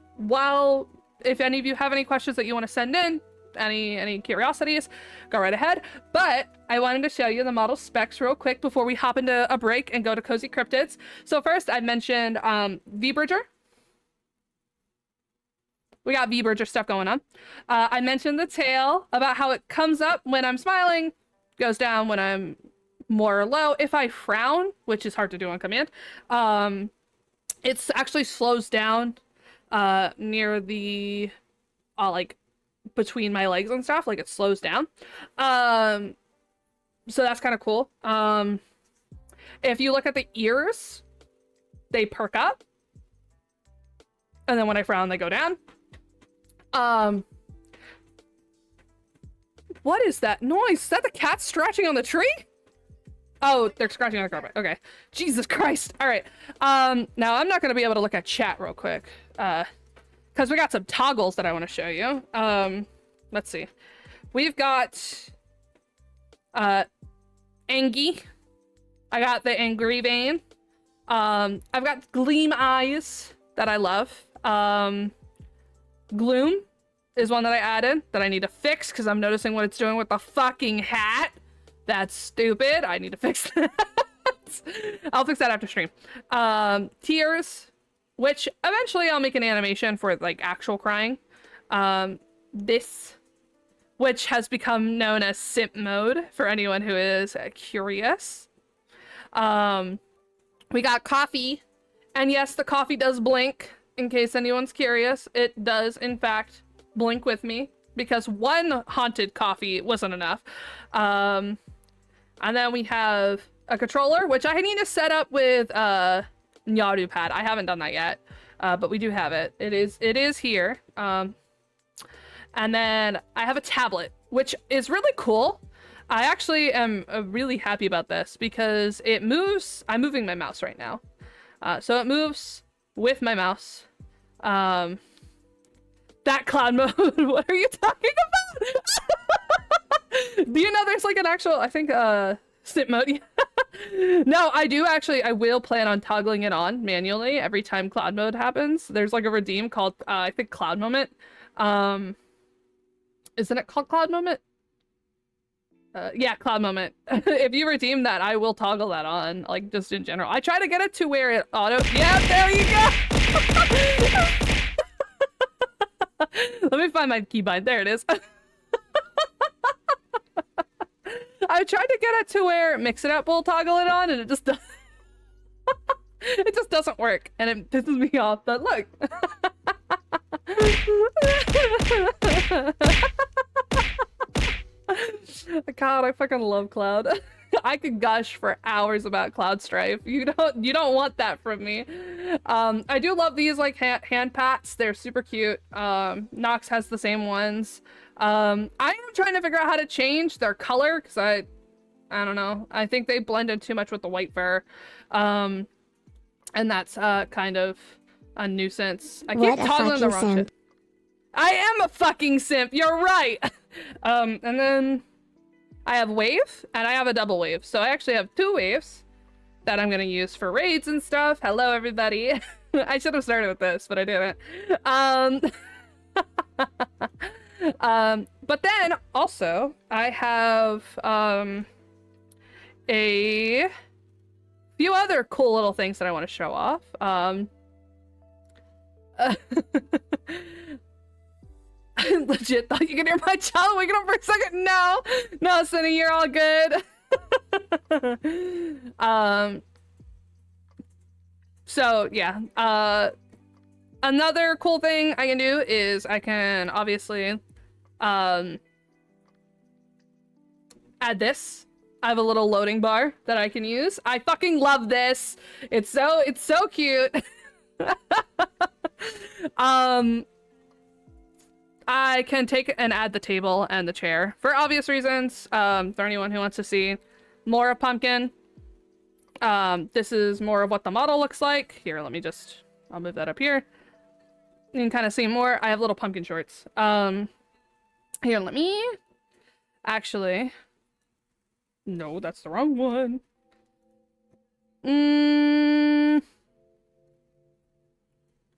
if any of you have any questions that you want to send in, any curiosities, go right ahead. But I wanted to show you the model specs real quick before we hop into a break and go to Cozy Cryptids. So first, I mentioned V-Bridger. We got V-Bridger stuff going on. I mentioned the tail, about how it comes up when I'm smiling, goes down when I'm more low. If I frown, which is hard to do on command, it actually slows down near the like between my legs and stuff, like it slows down. So that's kind of cool. If you look at the ears, they perk up, and then when I frown, they go down. What is that noise? Is that the cat scratching on the tree? Oh, they're scratching on the carpet. Okay. Jesus Christ. All right. Now I'm not going to be able to look at chat real quick. Because we got some toggles that I want to show you. Let's see. We've got Angie. I got the Angry Vein. I've got Gleam Eyes that I love. Gloom is one that I added that I need to fix because I'm noticing what it's doing with the fucking hat. That's stupid. I need to fix that. I'll fix that after stream. Tears, which eventually I'll make an animation for like actual crying. This, which has become known as simp mode for anyone who is curious. We got coffee, and yes, the coffee does blink. In case anyone's curious, it does in fact blink with me because one haunted coffee wasn't enough. And then we have a controller, which I need to set up with Nyaru pad. I haven't done that yet, but we do have it. It is here. And then I have a tablet, which is really cool. I actually am really happy about this because it moves. I'm moving my mouse right now. So it moves with my mouse. That cloud mode, what are you talking about? Do you know there's like an actual, I think, snip mode? No, I do actually, I will plan on toggling it on manually every time cloud mode happens. There's like a redeem called, I think, Cloud Moment. Isn't it called Cloud Moment? Yeah, Cloud Moment. If you redeem that, I will toggle that on, like, just in general. I try to get it to where it auto... Yeah, there you go! Let me find my keybind. There it is. I I've tried to get it to where mix it up will toggle it on, and it just doesn't. It just doesn't work, and it pisses me off. But look. God, I fucking love Cloud. I could gush for hours about Cloud Strife. You don't want that from me. I do love these like hand pats. They're super cute. Nox has the same ones. I am trying to figure out how to change their color because I don't know. I think they blended too much with the white fur. And that's kind of a nuisance. I keep toggling the wrong shit. I am a fucking simp. You're right. And then I have wave and I have a double wave. So I actually have 2 waves that I'm going to use for raids and stuff. Hello, everybody. I should have started with this, but I didn't. But then also I have a few other cool little things that I want to show off. I legit thought you could hear my child waking up for a second. No, Sunny, you're all good. So yeah, another cool thing I can do is I can obviously add this. I have a little loading bar that I can use. I fucking love this. It's so cute. I can take and add the table and the chair for obvious reasons. For anyone who wants to see more of Pumpkin. This is more of what the model looks like. Here, I'll move that up here. You can kind of see more. I have little pumpkin shorts. Here, let me actually... No, that's the wrong one.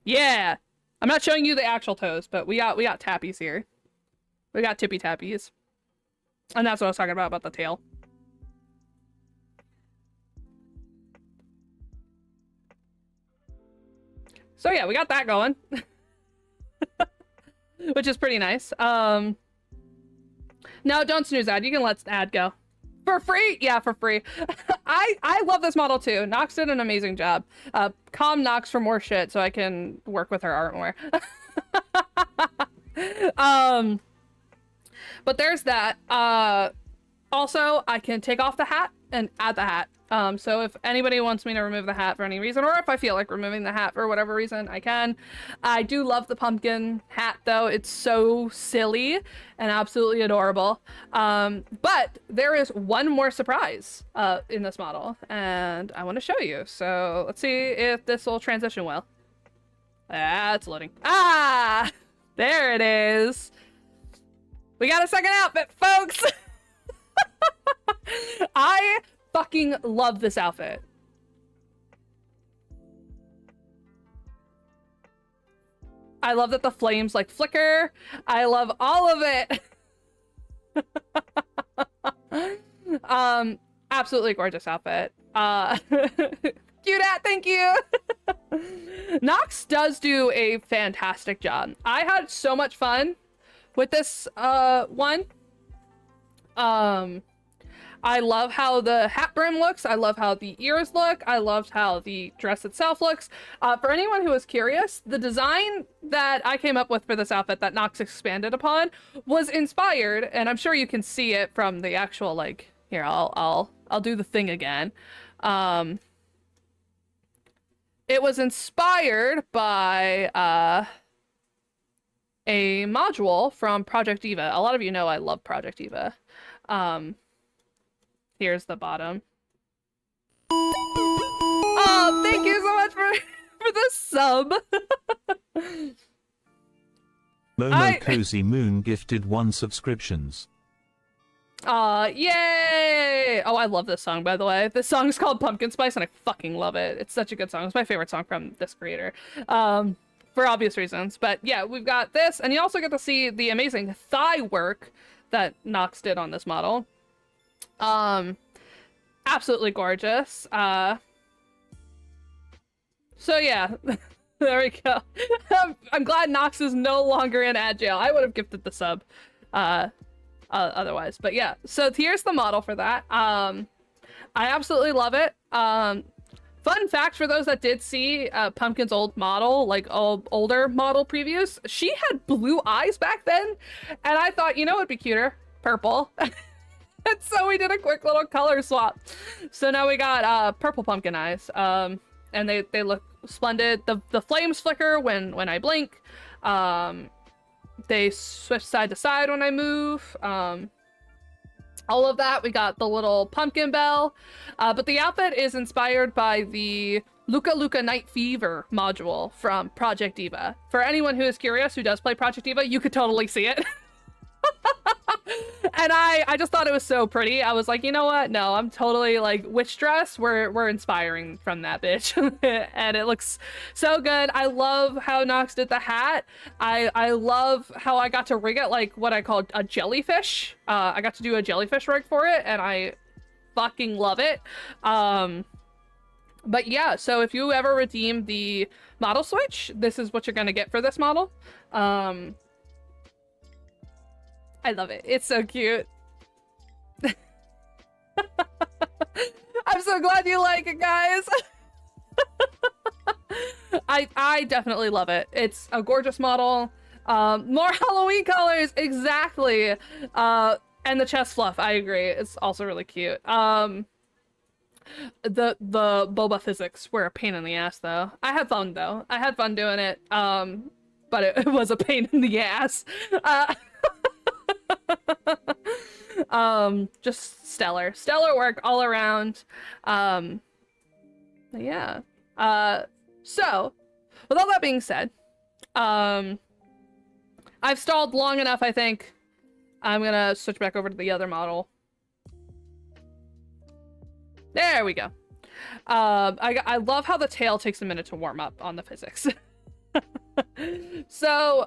Yeah. I'm not showing you the actual toes, but we got tappies here. We got tippy tappies. And that's what I was talking about the tail. So yeah, we got that going. Which is pretty nice. No, don't snooze ad. You can let ad go. For free? Yeah, for free. I love this model too. Nox did an amazing job. Calm Nox for more shit so I can work with her art more. But there's that. Also, I can take off the hat and add the hat. So if anybody wants me to remove the hat for any reason, or if I feel like removing the hat for whatever reason, I can. I do love the pumpkin hat though. It's so silly and absolutely adorable. But there is one more surprise in this model and I want to show you. So let's see if this will transition well. Ah, it's loading. Ah, there it is. We got a second outfit, folks. I fucking love this outfit. I love that the flames like flicker. I love all of it. Absolutely gorgeous outfit. Cute at, thank you. Nox does do a fantastic job. I had so much fun with this one. I love how the hat brim looks. I love how the ears look. I loved how the dress itself looks. For anyone who is curious, the design that I came up with for this outfit that Nox expanded upon was inspired, and I'm sure you can see it from the actual, like, here, I'll do the thing again. It was inspired by a module from Project Eva. A lot of you know I love Project Eva. Here's the bottom. Oh, thank you so much for the sub. Momo Cozy Moon gifted 1 subscriptions. Yay! Oh, I love this song, by the way. This song is called Pumpkin Spice, and I fucking love it. It's such a good song. It's my favorite song from this creator. For obvious reasons. But yeah, we've got this, and you also get to see the amazing thigh work that Nox did on this model. Absolutely gorgeous. So yeah, there we go. I'm glad Nox is no longer in ad jail. I would have gifted the sub. otherwise. But yeah, so here's the model for that. I absolutely love it. Fun fact for those that did see Pumpkin's old model, like older model previews, she had blue eyes back then, and I thought, you know what'd be cuter? Purple. And so we did a quick little color swap. So now we got purple pumpkin eyes, and they look splendid. The flames flicker when I blink. They switch side to side when I move. All of that. We got the little pumpkin bell, but the outfit is inspired by the Luca Luca Night Fever module from Project Diva. For anyone who is curious, who does play Project Diva, you could totally see it. And I just thought it was so pretty. I was like, you know what? No, I'm totally like, witch dress. We're inspiring from that bitch. And it looks so good. I love how Nox did the hat. I love how I got to rig it like what I called a jellyfish. I got to do a jellyfish rig for it, and I fucking love it. But yeah, so if you ever redeem the model switch, this is what you're gonna get for this model. I love it. It's so cute. I'm so glad you like it, guys. I definitely love it. It's a gorgeous model. More Halloween colors, exactly. And the chest fluff, I agree. It's also really cute. The boba physics were a pain in the ass, though. I had fun, though. I had fun doing it. But it was a pain in the ass. Just stellar work all around. Yeah. So with all that being said, I've stalled long enough. I think I'm gonna switch back over to the other model. There we go. I love how the tail takes a minute to warm up on the physics. So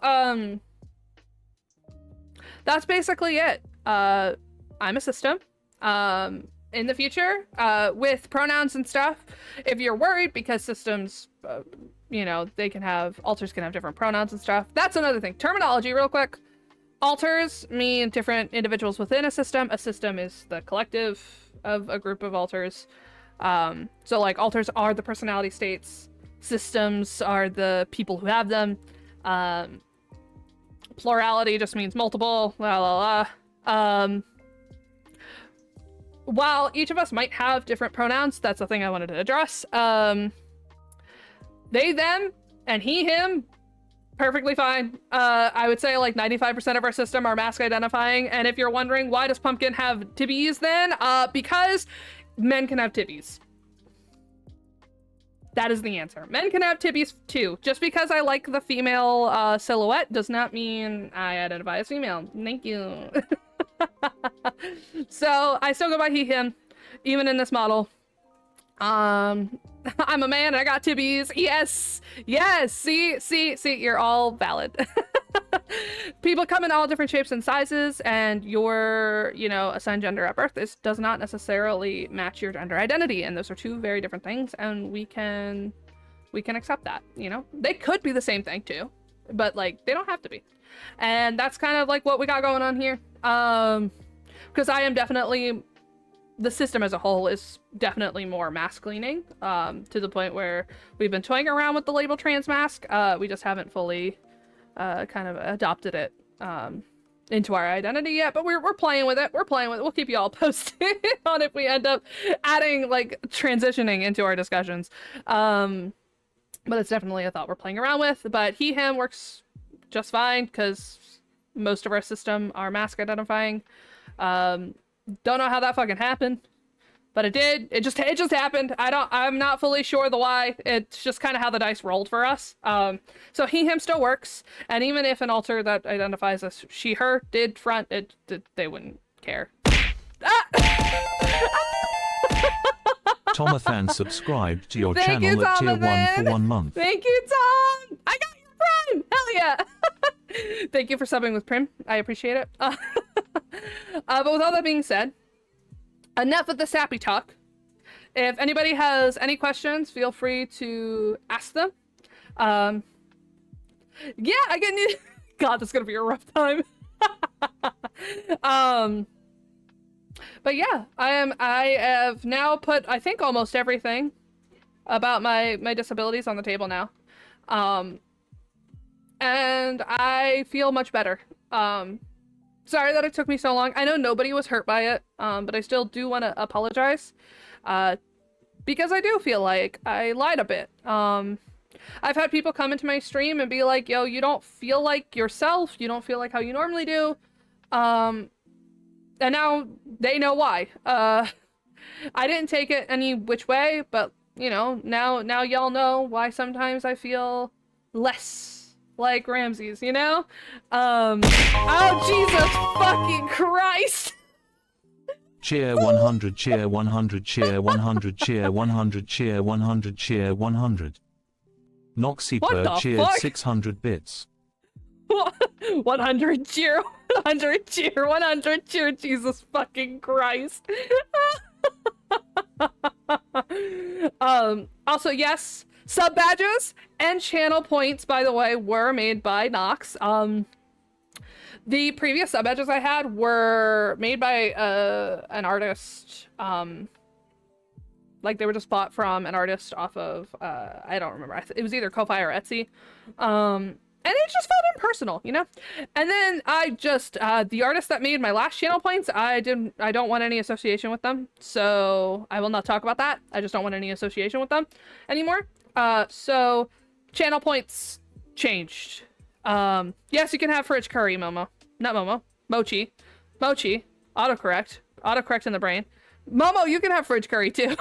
that's basically it. I'm a system. In the future, with pronouns and stuff, if you're worried because systems, you know, alters can have different pronouns and stuff. That's another thing. Terminology, real quick. Alters mean different individuals within a system. A system is the collective of a group of alters. So like alters are the personality states. Systems are the people who have them. Plurality just means multiple, la la la. While each of us might have different pronouns, that's the thing I wanted to address. They, them, and he, him, perfectly fine. I would say like 95% of our system are mask identifying, and if you're wondering why does Pumpkin have tibbies then, because men can have tibbies. That is the answer. Men can have tibbies too. Just because I like the female silhouette does not mean I identify as female. Thank you. So I still go by he, him, even in this model. I'm a man and I got tibbies. Yes. Yes. See, you're all valid. People come in all different shapes and sizes, and your, assigned gender at birth does not necessarily match your gender identity, and those are two very different things, and we can accept that. They could be the same thing too, but like they don't have to be, and that's kind of like what we got going on here. Because I am definitely, the system as a whole is definitely more mask leaning, to the point where we've been toying around with the label trans mask. We just haven't fully kind of adopted it into our identity yet, but we're playing with it. We'll keep you all posted on if we end up adding, like, transitioning into our discussions. But it's definitely a thought we're playing around with. But he, him works just fine because most of our system are mask identifying. Don't know how that fucking happened, but it did. It just happened. I'm not fully sure the why. It's just kind of how the dice rolled for us. So he, him still works, and even if an alter that identifies as she, her did front, they wouldn't care. Tomathan subscribed to your channel at tier 1 for 1 month. Thank you, Tom! I got your Prime! Hell yeah! Thank you for subbing with Prim. I appreciate it. But with all that being said, enough of the sappy talk. If anybody has any questions, feel free to ask them. Yeah, I get new. God, this is gonna be a rough time. But yeah, I have now put, I think, almost everything about my disabilities on the table now. And I feel much better. Sorry that it took me so long. I know nobody was hurt by it, but I still do want to apologize. Because I do feel like I lied a bit. I've had people come into my stream and be like, yo, you don't feel like yourself. You don't feel like how you normally do. And now they know why. I didn't take it any which way, but, you know, now y'all know why sometimes I feel less like Ramses, you know? Oh, Jesus fucking Christ! Cheer 100, cheer 100, cheer 100, cheer 100, cheer 100, cheer 100. Noxyper cheered fuck? 600 bits. 100 cheer, 100 cheer, 100 cheer, Jesus fucking Christ. Also, yes, sub badges and channel points, by the way, were made by Nox. The previous sub badges I had were made by an artist. Like they were just bought from an artist off of I don't remember. It was either Ko-Fi or Etsy. And it just felt impersonal, you know? And then I just the artist that made my last channel points, I don't want any association with them. So I will not talk about that. I just don't want any association with them anymore. So channel points changed. Yes, you can have fridge curry, Momo. Not Momo. Mochi. Mochi. Autocorrect. Autocorrect in the brain. Momo, you can have fridge curry too.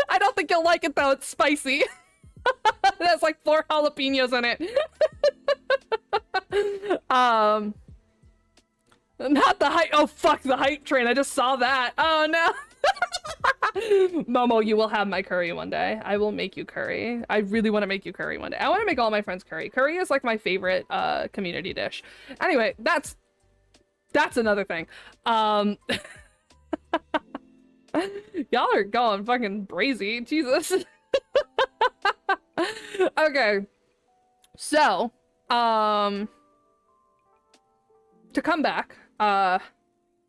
I don't think you'll like it though, it's spicy. There's like 4 jalapenos in it. Not the hype. Oh fuck, the hype train. I just saw that. Oh no. Momo, you will have my curry one day. I will make you curry. I really want to make you curry one day. I want to make all my friends curry. Curry is like my favorite community dish. Anyway, that's another thing. Y'all are going fucking brazy. Jesus. Okay. So, to come back,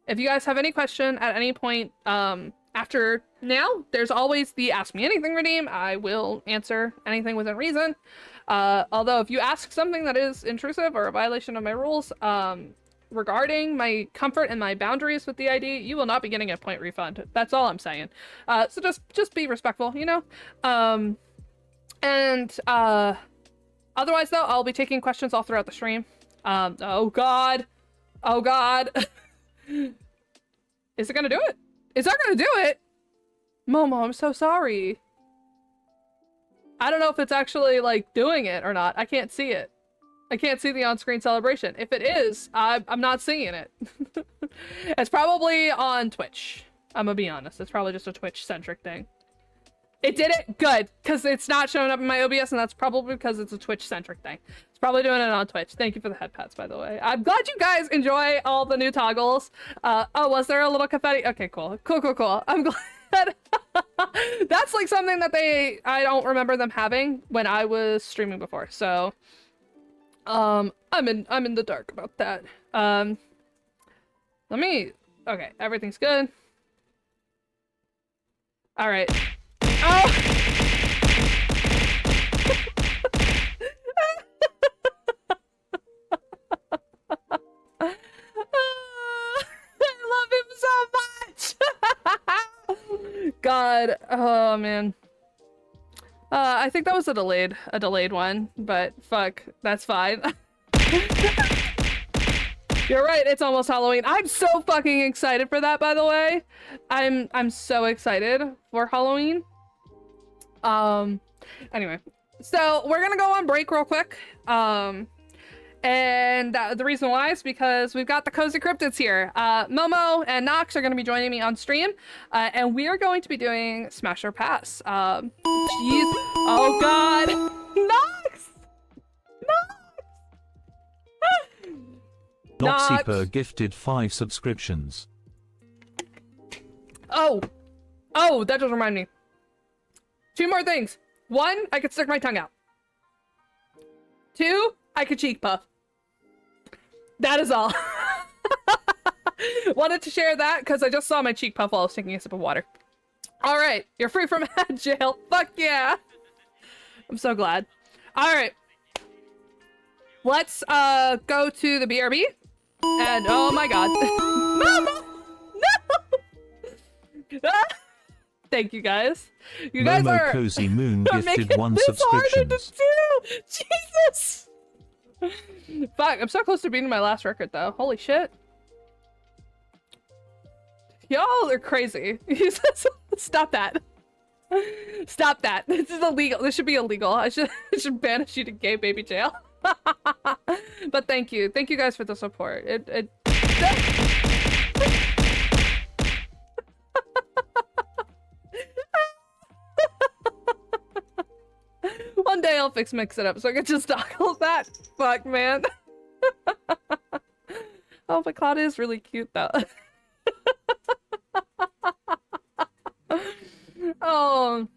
if you guys have any question at any point, after now, there's always the Ask Me Anything redeem. I will answer anything within reason. Although if you ask something that is intrusive or a violation of my rules, regarding my comfort and my boundaries with the ID, you will not be getting a point refund. That's all I'm saying. So just be respectful, you know? Otherwise though, I'll be taking questions all throughout the stream. Oh god. Oh god. Is it gonna do it? Is that gonna do it? Momo, I'm so sorry. I don't know if it's actually like doing it or not. I can't see it. I can't see the on-screen celebration. If it is, I'm not seeing it. It's probably on Twitch. I'm gonna be honest. It's probably just a Twitch-centric thing. It did it? Good. Because it's not showing up in my OBS, and that's probably because it's a Twitch-centric thing. It's probably doing it on Twitch. Thank you for the head pats, by the way. I'm glad you guys enjoy all the new toggles. Oh, was there a little confetti? Okay, cool. Cool. I'm glad. That's like something that I don't remember them having when I was streaming before. So, I'm in the dark about that. Okay, everything's good. All right. Oh! I love him so much! God, oh man. I think that was a delayed one, but fuck, that's fine. You're right, it's almost Halloween. I'm so fucking excited for that, by the way. I'm so excited for Halloween. Anyway, so we're gonna go on break real quick. And the reason why is because we've got the Cozy Cryptids here. Momo and Nox are going to be joining me on stream, and we are going to be doing Smash or Pass. Jeez. Oh god. Nox! Noxyper gifted 5 subscriptions. Oh, that just reminded me. 2 more things. 1, I could stick my tongue out. 2, I could cheek puff. That is all. Wanted to share that because I just saw my cheek puff while I was taking a sip of water. All right, you're free from jail. Fuck yeah. I'm so glad. All right. Let's go to the BRB. And oh my god. Mama! No! Thank you guys. You guys Momo are Cozy Moon making gifted 1 this harder to subscription. do. Jesus. Fuck, I'm so close to beating my last record though. Holy shit. Y'all are crazy. Stop that. Stop that. This is illegal. This should be illegal. I should banish you to gay baby jail. But thank you. Thank you guys for the support. One day I'll mix it up so I can just toggle that. Fuck, man. Oh, my cloud is really cute though. Oh,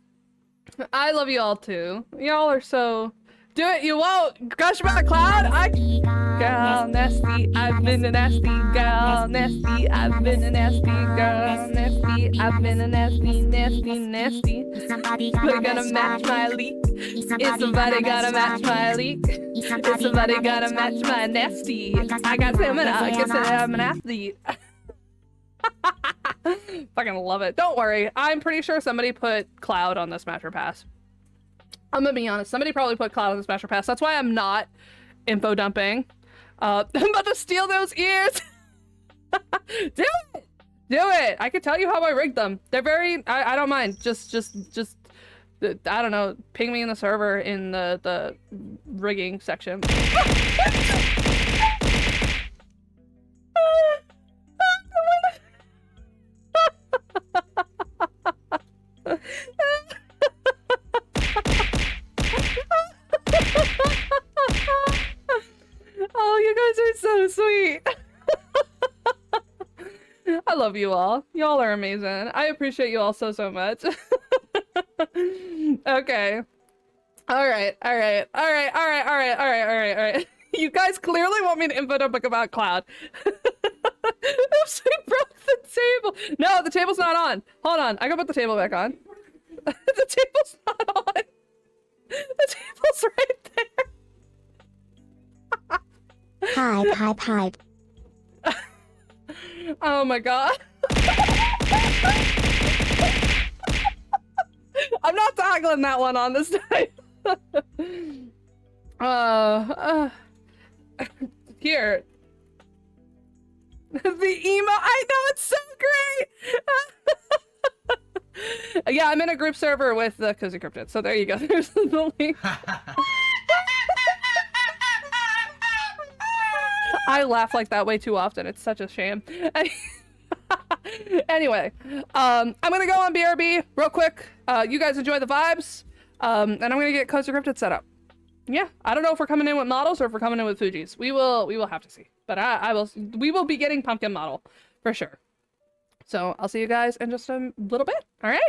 I love you all too. Y'all are so... Do it, you won't! Gush about the cloud? Girl, nasty, I've been a nasty girl. Nasty, I've been a nasty girl. Nasty, I've been a nasty, nasty, nasty. We're gonna match my leak. Is somebody gonna match my leak? Is somebody gonna match my nasty? I got stamina, I guess I'm an athlete. Fucking love it. Don't worry, I'm pretty sure somebody put Cloud on the Smasher Pass. I'm gonna be honest, somebody probably put Cloud on the Smasher Pass. That's why I'm not info dumping. I'm about to steal those ears. Do it! Do it! I can tell you how I rigged them. They're very, I don't mind. Just, I don't know, ping me in the server in the rigging section. Oh, you guys are so sweet. I love you all. Y'all are amazing. I appreciate you all so much. Okay. All right. You guys clearly want me to info dump about Cloud. Oops, I broke the table. No, the table's not on. Hold on. I can put the table back on. The table's not on. The table's right there. Pipe. Oh my god. I'm not toggling that one on this time. Here. The emo, I know, it's so great! Yeah, I'm in a group server with the Cozy Cryptid, so there you go. There's the link. I laugh like that way too often. It's such a shame. Anyway, I'm gonna go on BRB real quick. You guys enjoy the vibes. And I'm gonna get Cozy Cryptid set up. Yeah, I don't know if we're coming in with models or if we're coming in with Fujis. We will have to see. But we will be getting pumpkin model for sure. So I'll see you guys in just a little bit. All right.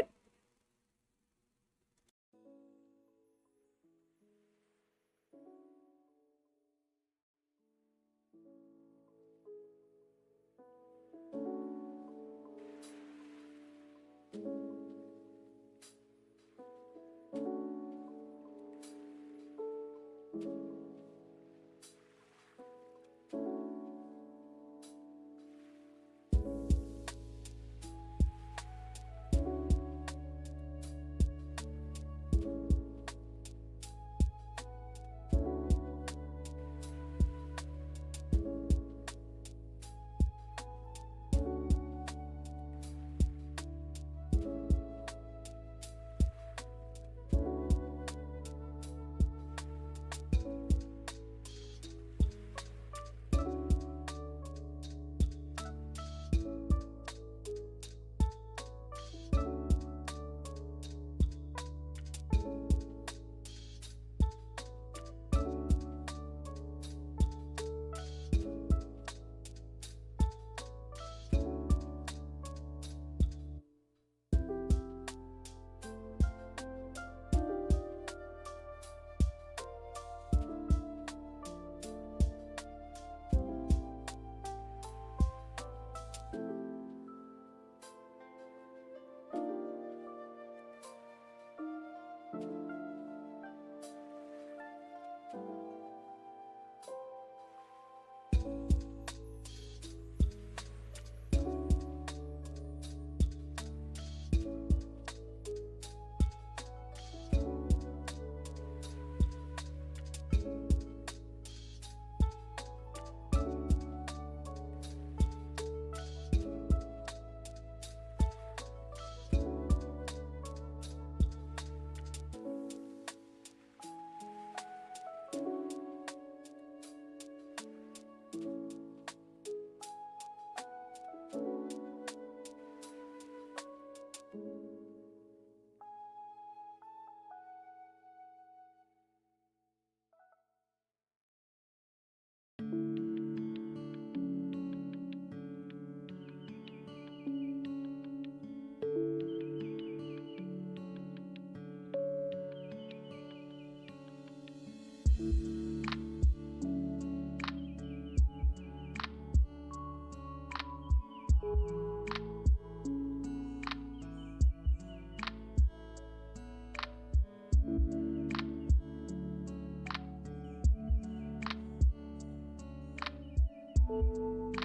you